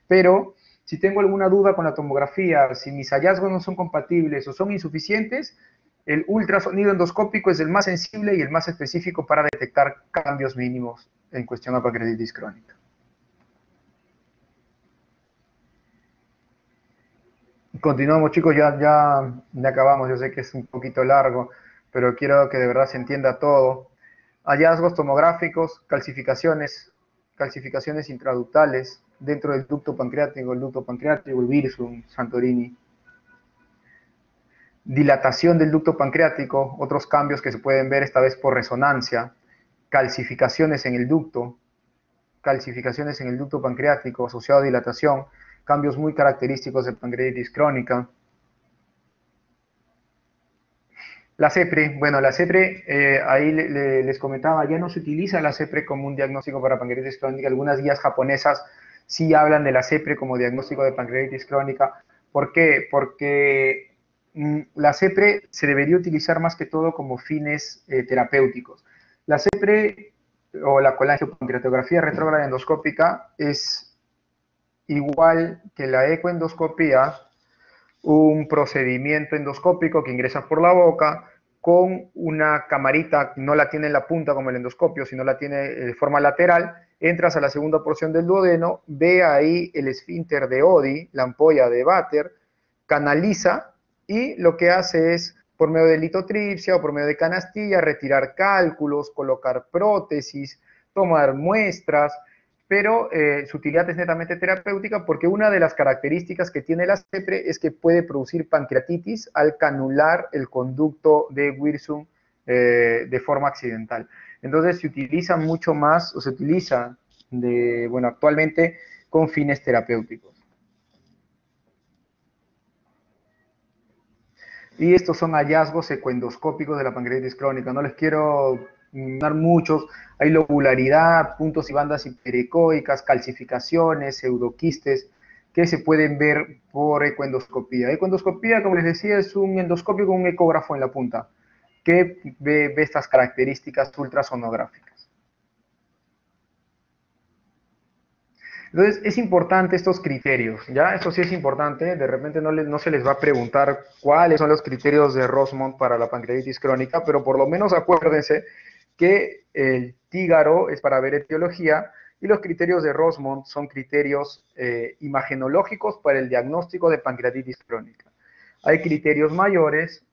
Pero Si tengo alguna duda con la tomografía, si mis hallazgos no son compatibles o son insuficientes, el ultrasonido endoscópico es el más sensible y el más específico para detectar cambios mínimos en cuestión a pancreatitis crónica. Continuamos, chicos, ya acabamos. Yo sé que es un poquito largo, pero quiero que de verdad se entienda todo. Hallazgos tomográficos, calcificaciones intraductales dentro del ducto pancreático, el Wirsum, Santorini. Dilatación del ducto pancreático, otros cambios que se pueden ver esta vez por resonancia, calcificaciones en el ducto pancreático asociado a dilatación, cambios muy característicos de pancreatitis crónica. La CEPRE, bueno, la CEPRE, ahí les comentaba, ya no se utiliza la CEPRE como un diagnóstico para pancreatitis crónica. Algunas guías japonesas sí hablan de la CEPRE como diagnóstico de pancreatitis crónica. ¿Por qué? Porque la CEPRE se debería utilizar más que todo como fines terapéuticos. La CEPRE o la colangiopancreatografía retrógrada endoscópica es igual que la ecoendoscopía, un procedimiento endoscópico que ingresa por la boca con una camarita, no la tiene en la punta como el endoscopio, sino la tiene de forma lateral, entras a la segunda porción del duodeno, ve ahí el esfínter de Oddi, la ampolla de Vater, canaliza y lo que hace es, por medio de litotripsia o por medio de canastilla, retirar cálculos, colocar prótesis, tomar muestras, pero su utilidad es netamente terapéutica porque una de las características que tiene la CEPRE es que puede producir pancreatitis al canular el conducto de Wirsum de forma accidental. Entonces se utiliza mucho más, o se utiliza actualmente con fines terapéuticos. Y estos son hallazgos ecoendoscópicos de la pancreatitis crónica. No les quiero dar muchos. Hay lobularidad, puntos y bandas hiperecoicas, calcificaciones, pseudoquistes, que se pueden ver por ecoendoscopía. Ecoendoscopía, como les decía, es un endoscopio con un ecógrafo en la punta, que ve estas características ultrasonográficas. Entonces, es importante estos criterios, ¿ya? Esto sí es importante, de repente no se les va a preguntar cuáles son los criterios de Rosemont para la pancreatitis crónica, pero por lo menos acuérdense que el TIGARO es para ver etiología y los criterios de Rosemont son criterios imagenológicos para el diagnóstico de pancreatitis crónica. Hay criterios mayores,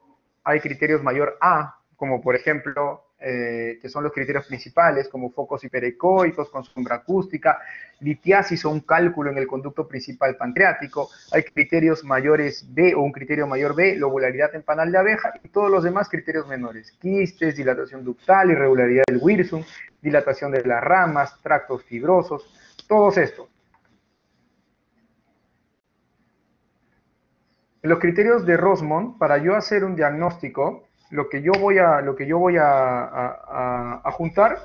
hay criterios mayor A, como por ejemplo, que son los criterios principales, como focos hiperecoicos con sombra acústica, litiasis o un cálculo en el conducto principal pancreático. Hay criterios mayores B o un criterio mayor B, lobularidad en panal de abeja, y todos los demás criterios menores, quistes, dilatación ductal, irregularidad del Wirsum, dilatación de las ramas, tractos fibrosos, todos estos. Los criterios de Rosemont, para yo hacer un diagnóstico, lo que yo voy a juntar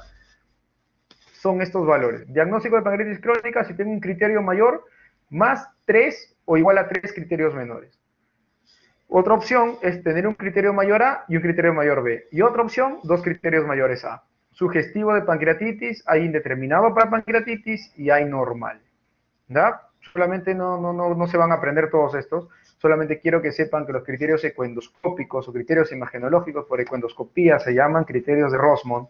son estos valores. Diagnóstico de pancreatitis crónica, si tengo un criterio mayor, más 3 o igual a 3 criterios menores. Otra opción es tener un criterio mayor A y un criterio mayor B. Y otra opción, 2 criterios mayores A. Sugestivo de pancreatitis, hay indeterminado para pancreatitis y hay normal. ¿Ya? Solamente no se van a aprender todos estos. Solamente quiero que sepan que los criterios ecoendoscópicos o criterios imagenológicos por ecoendoscopía se llaman criterios de Rosemont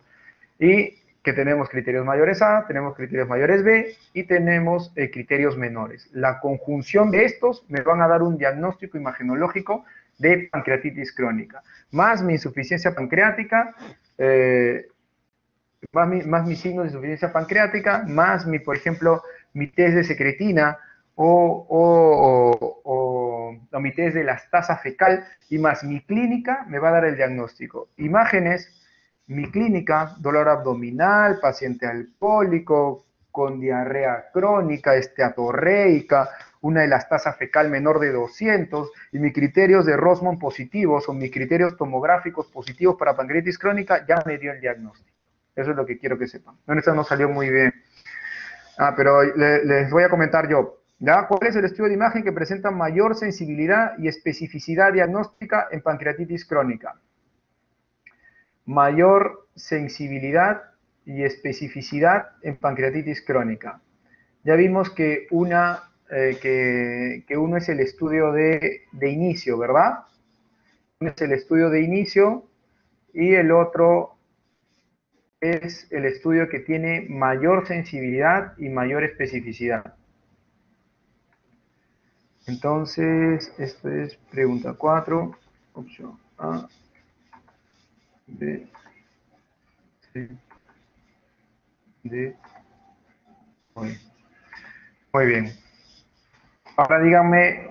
y que tenemos criterios mayores A, tenemos criterios mayores B y tenemos criterios menores. La conjunción de estos me van a dar un diagnóstico imagenológico de pancreatitis crónica. Más mi insuficiencia pancreática, más mis signos de insuficiencia pancreática, más por ejemplo, mi test de secretina o mi test de elastasa fecal y más mi clínica me va a dar el diagnóstico. Imágenes, mi clínica, dolor abdominal, paciente alcohólico, con diarrea crónica, esteatorreica, una elastasa fecal menor de 200 y mis criterios de Rosemont positivos o mis criterios tomográficos positivos para pancreatitis crónica ya me dio el diagnóstico. Eso es lo que quiero que sepan. Esto no salió muy bien. Pero les voy a comentar yo. ¿Ya? ¿Cuál es el estudio de imagen que presenta mayor sensibilidad y especificidad diagnóstica en pancreatitis crónica? Mayor sensibilidad y especificidad en pancreatitis crónica. Ya vimos que una que uno es el estudio de inicio, ¿verdad? Uno es el estudio de inicio y el otro es el estudio que tiene mayor sensibilidad y mayor especificidad. Entonces, esto es pregunta 4, opción A, B, C, D, E. Muy bien. Ahora díganme,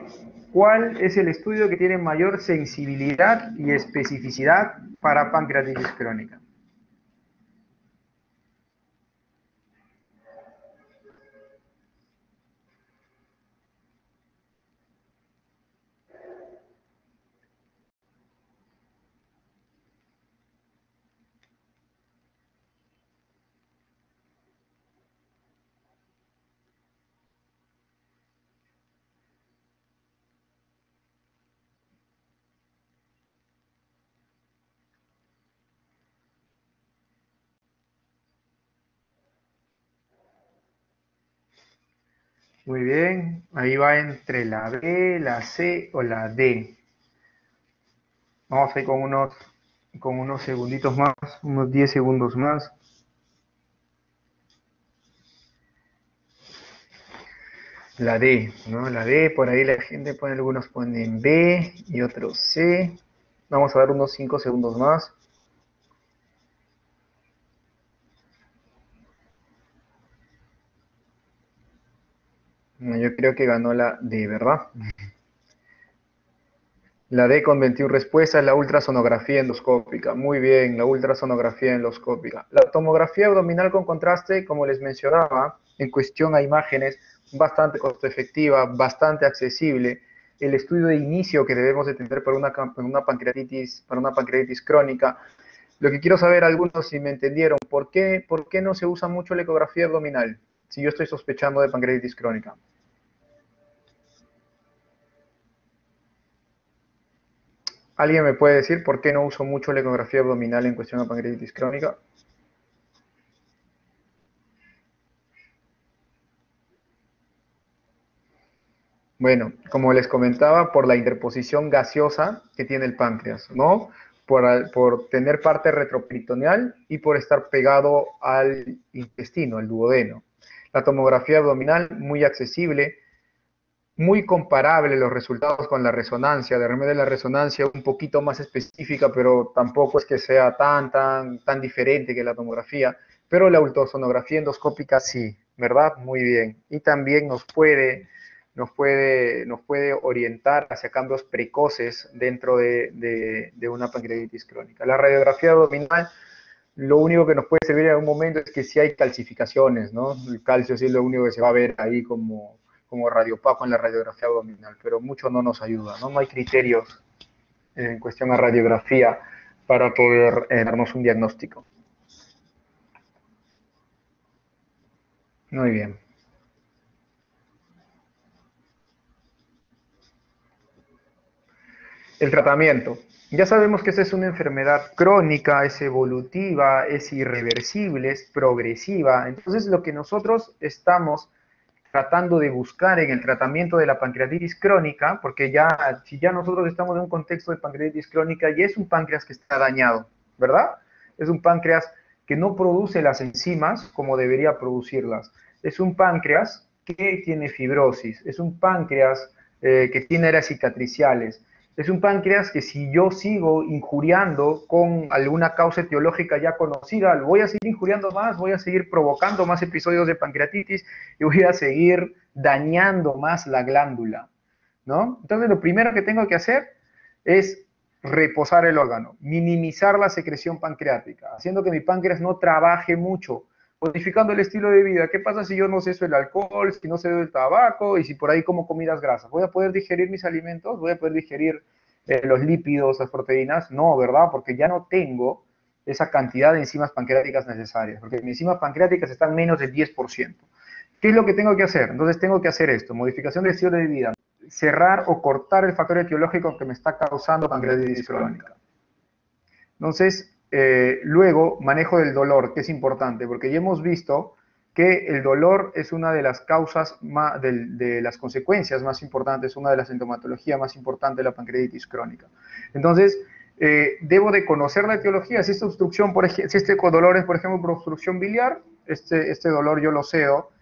¿cuál es el estudio que tiene mayor sensibilidad y especificidad para pancreatitis crónica? Muy bien, ahí va entre la B, la C o la D. Vamos a ir con unos segunditos más, unos 10 segundos más. La D, ¿no? La D, por ahí la gente pone, algunos ponen B y otros C. Vamos a dar unos 5 segundos más. No, yo creo que ganó la D, ¿verdad? La D con 21 respuestas, la ultrasonografía endoscópica. Muy bien, la ultrasonografía endoscópica. La tomografía abdominal con contraste, como les mencionaba, en cuestión a imágenes, bastante costo efectiva, bastante accesible. El estudio de inicio que debemos de tener para una pancreatitis crónica. Lo que quiero saber, algunos si me entendieron, por qué no se usa mucho la ecografía abdominal si yo estoy sospechando de pancreatitis crónica? ¿Alguien me puede decir por qué no uso mucho la ecografía abdominal en cuestión de pancreatitis crónica? Bueno, como les comentaba, por la interposición gaseosa que tiene el páncreas, ¿no? Por tener parte retroperitoneal y por estar pegado al intestino, al duodeno. La tomografía abdominal, muy accesible, muy comparable los resultados con la resonancia. De repente la resonancia un poquito más específica, pero tampoco es que sea tan diferente que la tomografía. Pero la ultrasonografía endoscópica sí, ¿verdad? Muy bien. Y también nos puede orientar hacia cambios precoces dentro de una pancreatitis crónica. La radiografía abdominal, lo único que nos puede servir en algún momento es que si hay calcificaciones, ¿no? El calcio sí es lo único que se va a ver ahí como radiopaco en la radiografía abdominal, pero mucho no nos ayuda, ¿no? No hay criterios en cuestión a radiografía para poder darnos un diagnóstico. Muy bien. El tratamiento. Ya sabemos que esta es una enfermedad crónica, es evolutiva, es irreversible, es progresiva. Entonces, lo que nosotros estamos tratando de buscar en el tratamiento de la pancreatitis crónica, porque si ya nosotros estamos en un contexto de pancreatitis crónica, ya es un páncreas que está dañado, ¿verdad? Es un páncreas que no produce las enzimas como debería producirlas. Es un páncreas que tiene fibrosis, es un páncreas que tiene áreas cicatriciales, es un páncreas que si yo sigo injuriando con alguna causa etiológica ya conocida, lo voy a seguir injuriando más, voy a seguir provocando más episodios de pancreatitis y voy a seguir dañando más la glándula, ¿no? Entonces lo primero que tengo que hacer es reposar el órgano, minimizar la secreción pancreática, haciendo que mi páncreas no trabaje mucho, modificando el estilo de vida. ¿Qué pasa si yo no ceso el alcohol, si no cedo el tabaco y si por ahí como comidas grasas? ¿Voy a poder digerir mis alimentos? ¿Voy a poder digerir los lípidos, las proteínas? No, ¿verdad? Porque ya no tengo esa cantidad de enzimas pancreáticas necesarias, porque mis enzimas pancreáticas están menos del 10%. ¿Qué es lo que tengo que hacer? Entonces tengo que hacer esto, modificación del estilo de vida, cerrar o cortar el factor etiológico que me está causando pancreatitis crónica. Entonces, luego, manejo del dolor, que es importante, porque ya hemos visto que el dolor es una de las causas, de las consecuencias más importantes, una de las sintomatologías más importantes de la pancreatitis crónica. Entonces, debo de conocer la etiología. Si esta obstrucción, si este dolor es, por ejemplo, por obstrucción biliar, este dolor yo lo cedo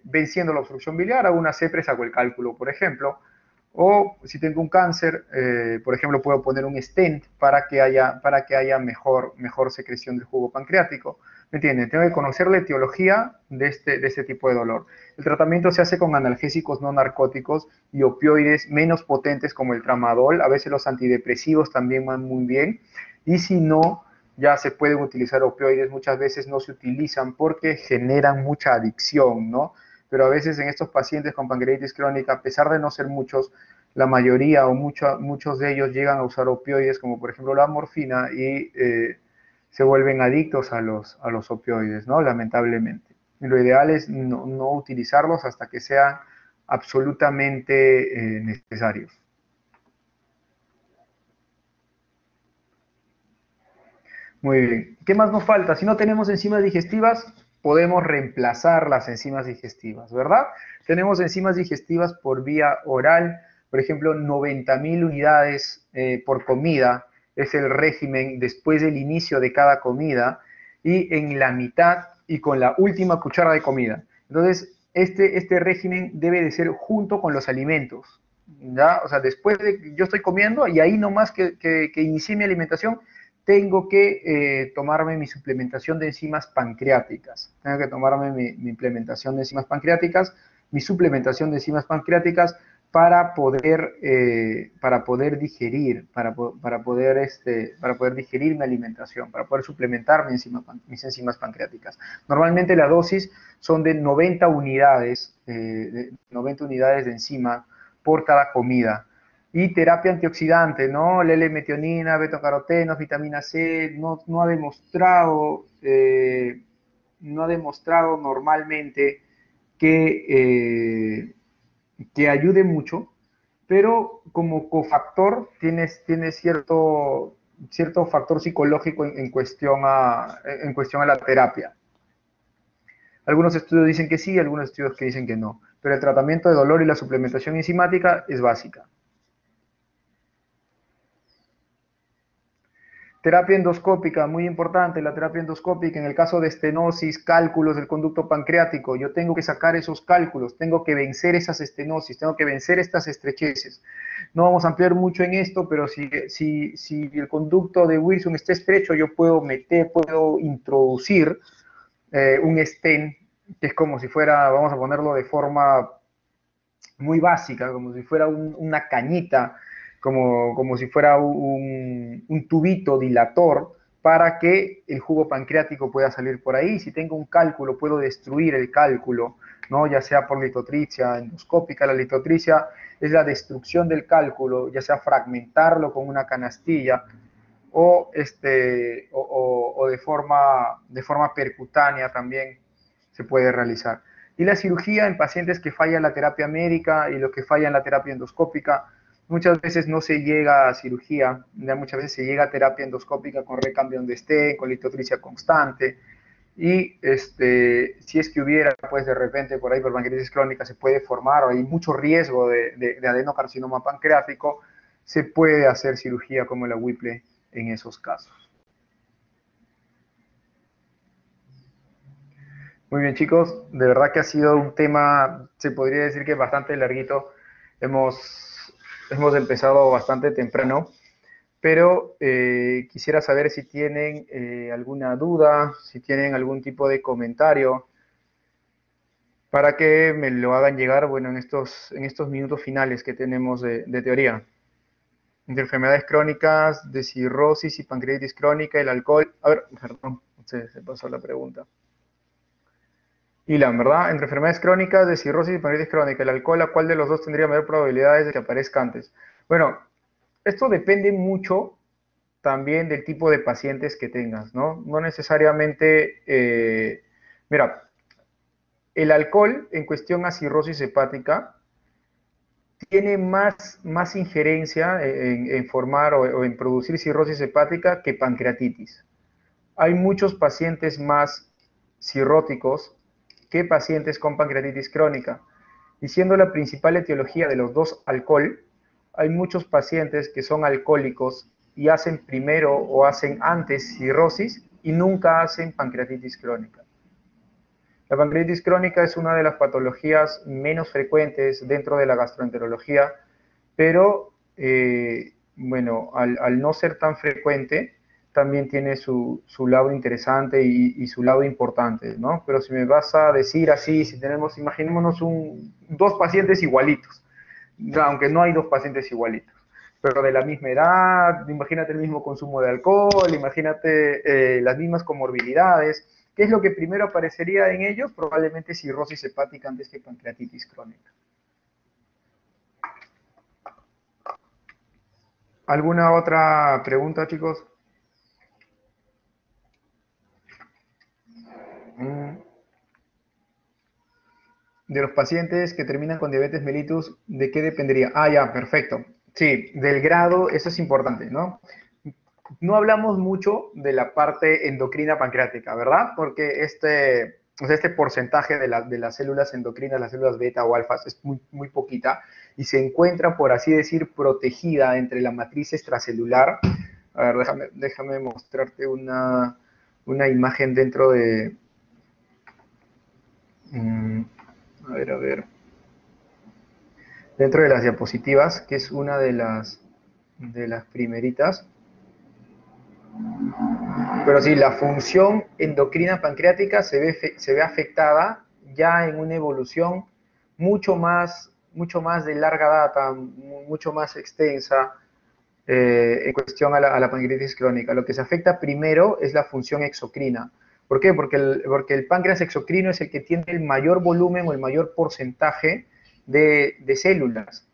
venciendo la obstrucción biliar, hago una CEPRES, hago el cálculo, por ejemplo. O si tengo un cáncer, por ejemplo, puedo poner un stent para que haya mejor secreción del jugo pancreático. ¿Me entienden? Tengo que conocer la etiología de este tipo de dolor. El tratamiento se hace con analgésicos no narcóticos y opioides menos potentes como el tramadol. A veces los antidepresivos también van muy bien. Y si no, ya se pueden utilizar opioides. Muchas veces no se utilizan porque generan mucha adicción, ¿no? Pero a veces en estos pacientes con pancreatitis crónica, a pesar de no ser muchos, la mayoría o muchos de ellos llegan a usar opioides, como por ejemplo la morfina, y se vuelven adictos a los opioides, ¿no? Lamentablemente. Y lo ideal es no utilizarlos hasta que sean absolutamente necesarios. Muy bien. ¿Qué más nos falta? Si no tenemos enzimas digestivas, podemos reemplazar las enzimas digestivas, ¿verdad? Tenemos enzimas digestivas por vía oral, por ejemplo, 90.000 unidades por comida es el régimen después del inicio de cada comida y en la mitad y con la última cuchara de comida. Entonces, este régimen debe de ser junto con los alimentos, ¿ya? O sea, después de que yo estoy comiendo y ahí nomás que inicié mi alimentación, tengo que tomarme mi suplementación de enzimas pancreáticas. Tengo que tomarme mi implementación de enzimas pancreáticas, mi suplementación de enzimas pancreáticas para poder digerir, para poder digerir mi alimentación, para poder suplementar mis enzimas pancreáticas. Normalmente la dosis son de 90 unidades, de enzima por cada comida. Y terapia antioxidante, ¿no? La L-metionina, betacarotenos, vitamina C, no ha demostrado normalmente que ayude mucho, pero como cofactor tiene cierto factor psicológico en cuestión a la terapia. Algunos estudios dicen que sí, algunos estudios que dicen que no, pero el tratamiento de dolor y la suplementación enzimática es básica. Terapia endoscópica, muy importante, la terapia endoscópica en el caso de estenosis, cálculos del conducto pancreático, yo tengo que sacar esos cálculos, tengo que vencer esas estenosis, tengo que vencer estas estrecheces. No vamos a ampliar mucho en esto, pero si el conducto de Wilson está estrecho, yo puedo introducir un stent, que es como si fuera, vamos a ponerlo de forma muy básica, como si fuera una cañita, como si fuera un tubito dilator para que el jugo pancreático pueda salir por ahí. Si tengo un cálculo, puedo destruir el cálculo, ¿no? Ya sea por litotricia endoscópica. La litotricia es la destrucción del cálculo, ya sea fragmentarlo con una canastilla o de forma percutánea también se puede realizar. Y la cirugía en pacientes que fallan la terapia médica y los que fallan la terapia endoscópica, muchas veces no se llega a cirugía, muchas veces se llega a terapia endoscópica con recambio de stent, con litotricia constante, y si es que hubiera, pues de repente por ahí por pancreatitis crónica se puede formar o hay mucho riesgo de adenocarcinoma pancreático, se puede hacer cirugía como la Whipple en esos casos. Muy bien, chicos, de verdad que ha sido un tema, se podría decir que bastante larguito. Hemos empezado bastante temprano, pero quisiera saber si tienen alguna duda, si tienen algún tipo de comentario, para que me lo hagan llegar, bueno, en estos minutos finales que tenemos de teoría. De enfermedades crónicas, de cirrosis y pancreatitis crónica, el alcohol. A ver, perdón, se pasó la pregunta. Ilan, ¿verdad? Entre enfermedades crónicas, de cirrosis y pancreatitis crónica, el alcohol, ¿a cuál de los dos tendría mayor probabilidades de que aparezca antes? Bueno, esto depende mucho también del tipo de pacientes que tengas, ¿no? No necesariamente, mira, el alcohol en cuestión a cirrosis hepática tiene más injerencia en formar o en producir cirrosis hepática que pancreatitis. Hay muchos pacientes más cirróticos que pacientes con pancreatitis crónica. Y siendo la principal etiología de los dos alcohol, hay muchos pacientes que son alcohólicos y hacen primero o hacen antes cirrosis y nunca hacen pancreatitis crónica. La pancreatitis crónica es una de las patologías menos frecuentes dentro de la gastroenterología, pero bueno, al no ser tan frecuente, también tiene su lado interesante y su lado importante, ¿no? Pero si me vas a decir así, si tenemos, imaginémonos dos pacientes igualitos, aunque no hay dos pacientes igualitos, pero de la misma edad, imagínate el mismo consumo de alcohol, imagínate las mismas comorbilidades. ¿Qué es lo que primero aparecería en ellos? Probablemente cirrosis hepática antes que pancreatitis crónica. ¿Alguna otra pregunta, chicos? De los pacientes que terminan con diabetes mellitus, ¿de qué dependería? Ah, ya, perfecto. Sí, del grado, eso es importante, ¿no? No hablamos mucho de la parte endocrina pancreática, ¿verdad? Porque este porcentaje de las células endocrinas, las células beta o alfa, es muy poquita y se encuentra, por así decir, protegida entre la matriz extracelular. A ver, déjame mostrarte una imagen dentro de... a ver. Dentro de las diapositivas, que es una de las primeritas. Pero sí, la función endocrina pancreática se ve afectada ya en una evolución mucho más de larga data, mucho más extensa en cuestión a la pancreatitis crónica. Lo que se afecta primero es la función exocrina. ¿Por qué? Porque el páncreas exocrino es el que tiene el mayor volumen o el mayor porcentaje de células.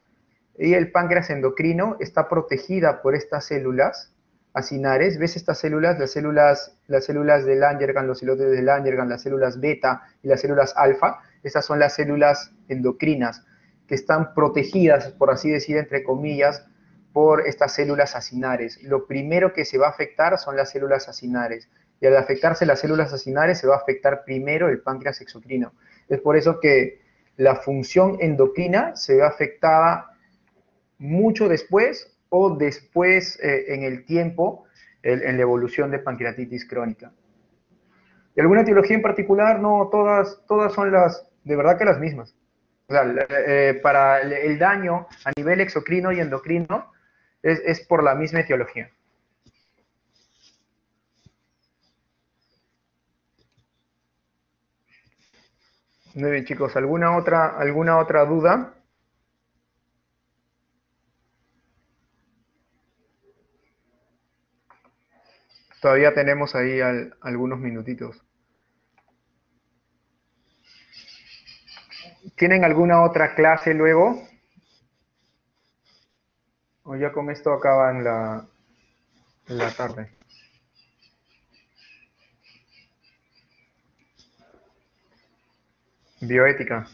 Y el páncreas endocrino está protegida por estas células acinares. ¿Ves estas células? Las células de Langerhans, los islotes de Langerhans, las células beta y las células alfa. Estas son las células endocrinas que están protegidas, por así decir, entre comillas, por estas células acinares. Lo primero que se va a afectar son las células acinares. Y al afectarse las células acinares se va a afectar primero el páncreas exocrino. Es por eso que la función endocrina se ve afectada mucho después o después en el tiempo en la evolución de pancreatitis crónica. ¿Y alguna etiología en particular? No, todas son de verdad que las mismas. O sea, para el daño a nivel exocrino y endocrino es por la misma etiología. Muy bien, chicos, ¿alguna otra duda? Todavía tenemos ahí algunos minutitos. ¿Tienen alguna otra clase luego? ¿O ya con esto acaban la tarde? Bioética.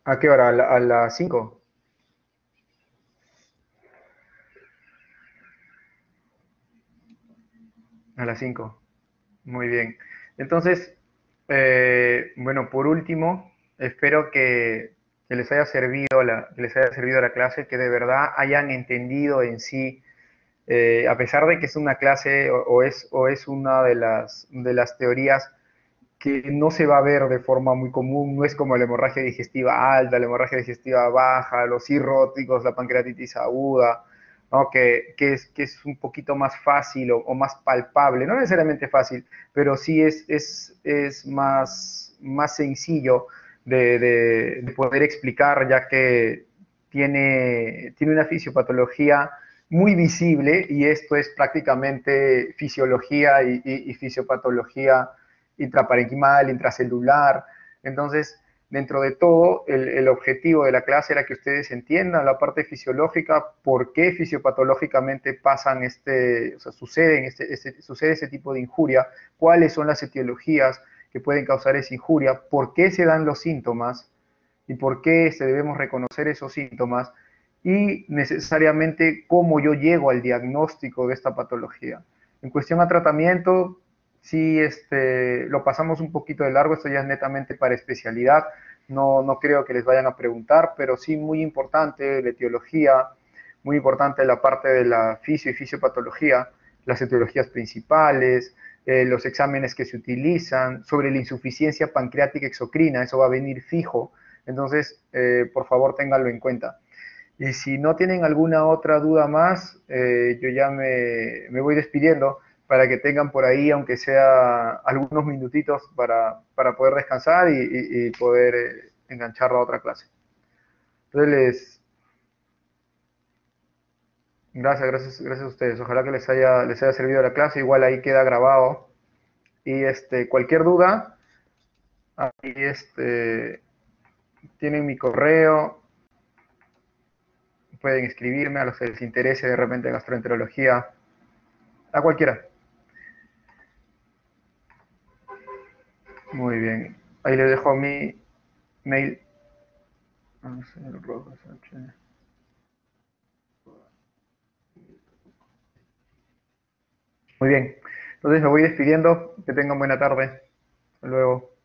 ¿A qué hora? ¿A las 5? A las 5. Muy bien. Entonces, bueno, por último, espero que les haya servido la clase, que de verdad hayan entendido en sí, a pesar de que es una clase o es una de las teorías que no se va a ver de forma muy común, no es como la hemorragia digestiva alta, la hemorragia digestiva baja, los cirróticos, la pancreatitis aguda, ¿no? que es un poquito más fácil o más palpable, no necesariamente fácil, pero sí es más sencillo de poder explicar, ya que tiene una fisiopatología muy visible y esto es prácticamente fisiología y fisiopatología intraparenquimal, intracelular. Entonces, dentro de todo, el objetivo de la clase era que ustedes entiendan la parte fisiológica, por qué fisiopatológicamente pasan o sea, sucede ese tipo de injuria, cuáles son las etiologías que pueden causar esa injuria, por qué se dan los síntomas y por qué debemos reconocer esos síntomas y necesariamente cómo yo llego al diagnóstico de esta patología. En cuestión a tratamiento, sí, lo pasamos un poquito de largo, esto ya es netamente para especialidad, no creo que les vayan a preguntar, pero sí muy importante la etiología, muy importante la parte de la fisio y fisiopatología, las etiologías principales, los exámenes que se utilizan, sobre la insuficiencia pancreática exocrina, eso va a venir fijo, entonces por favor ténganlo en cuenta. Y si no tienen alguna otra duda más, yo ya me voy despidiendo para que tengan por ahí, aunque sea algunos minutitos para poder descansar y poder enganchar a otra clase. Entonces, gracias a ustedes. Ojalá que les haya servido la clase. Igual ahí queda grabado. Y cualquier duda, ahí tienen mi correo, pueden escribirme a los que les interese de repente gastroenterología, a cualquiera. Muy bien. Ahí les dejo mi mail. Muy bien. Entonces me voy despidiendo. Que tengan buena tarde. Hasta luego.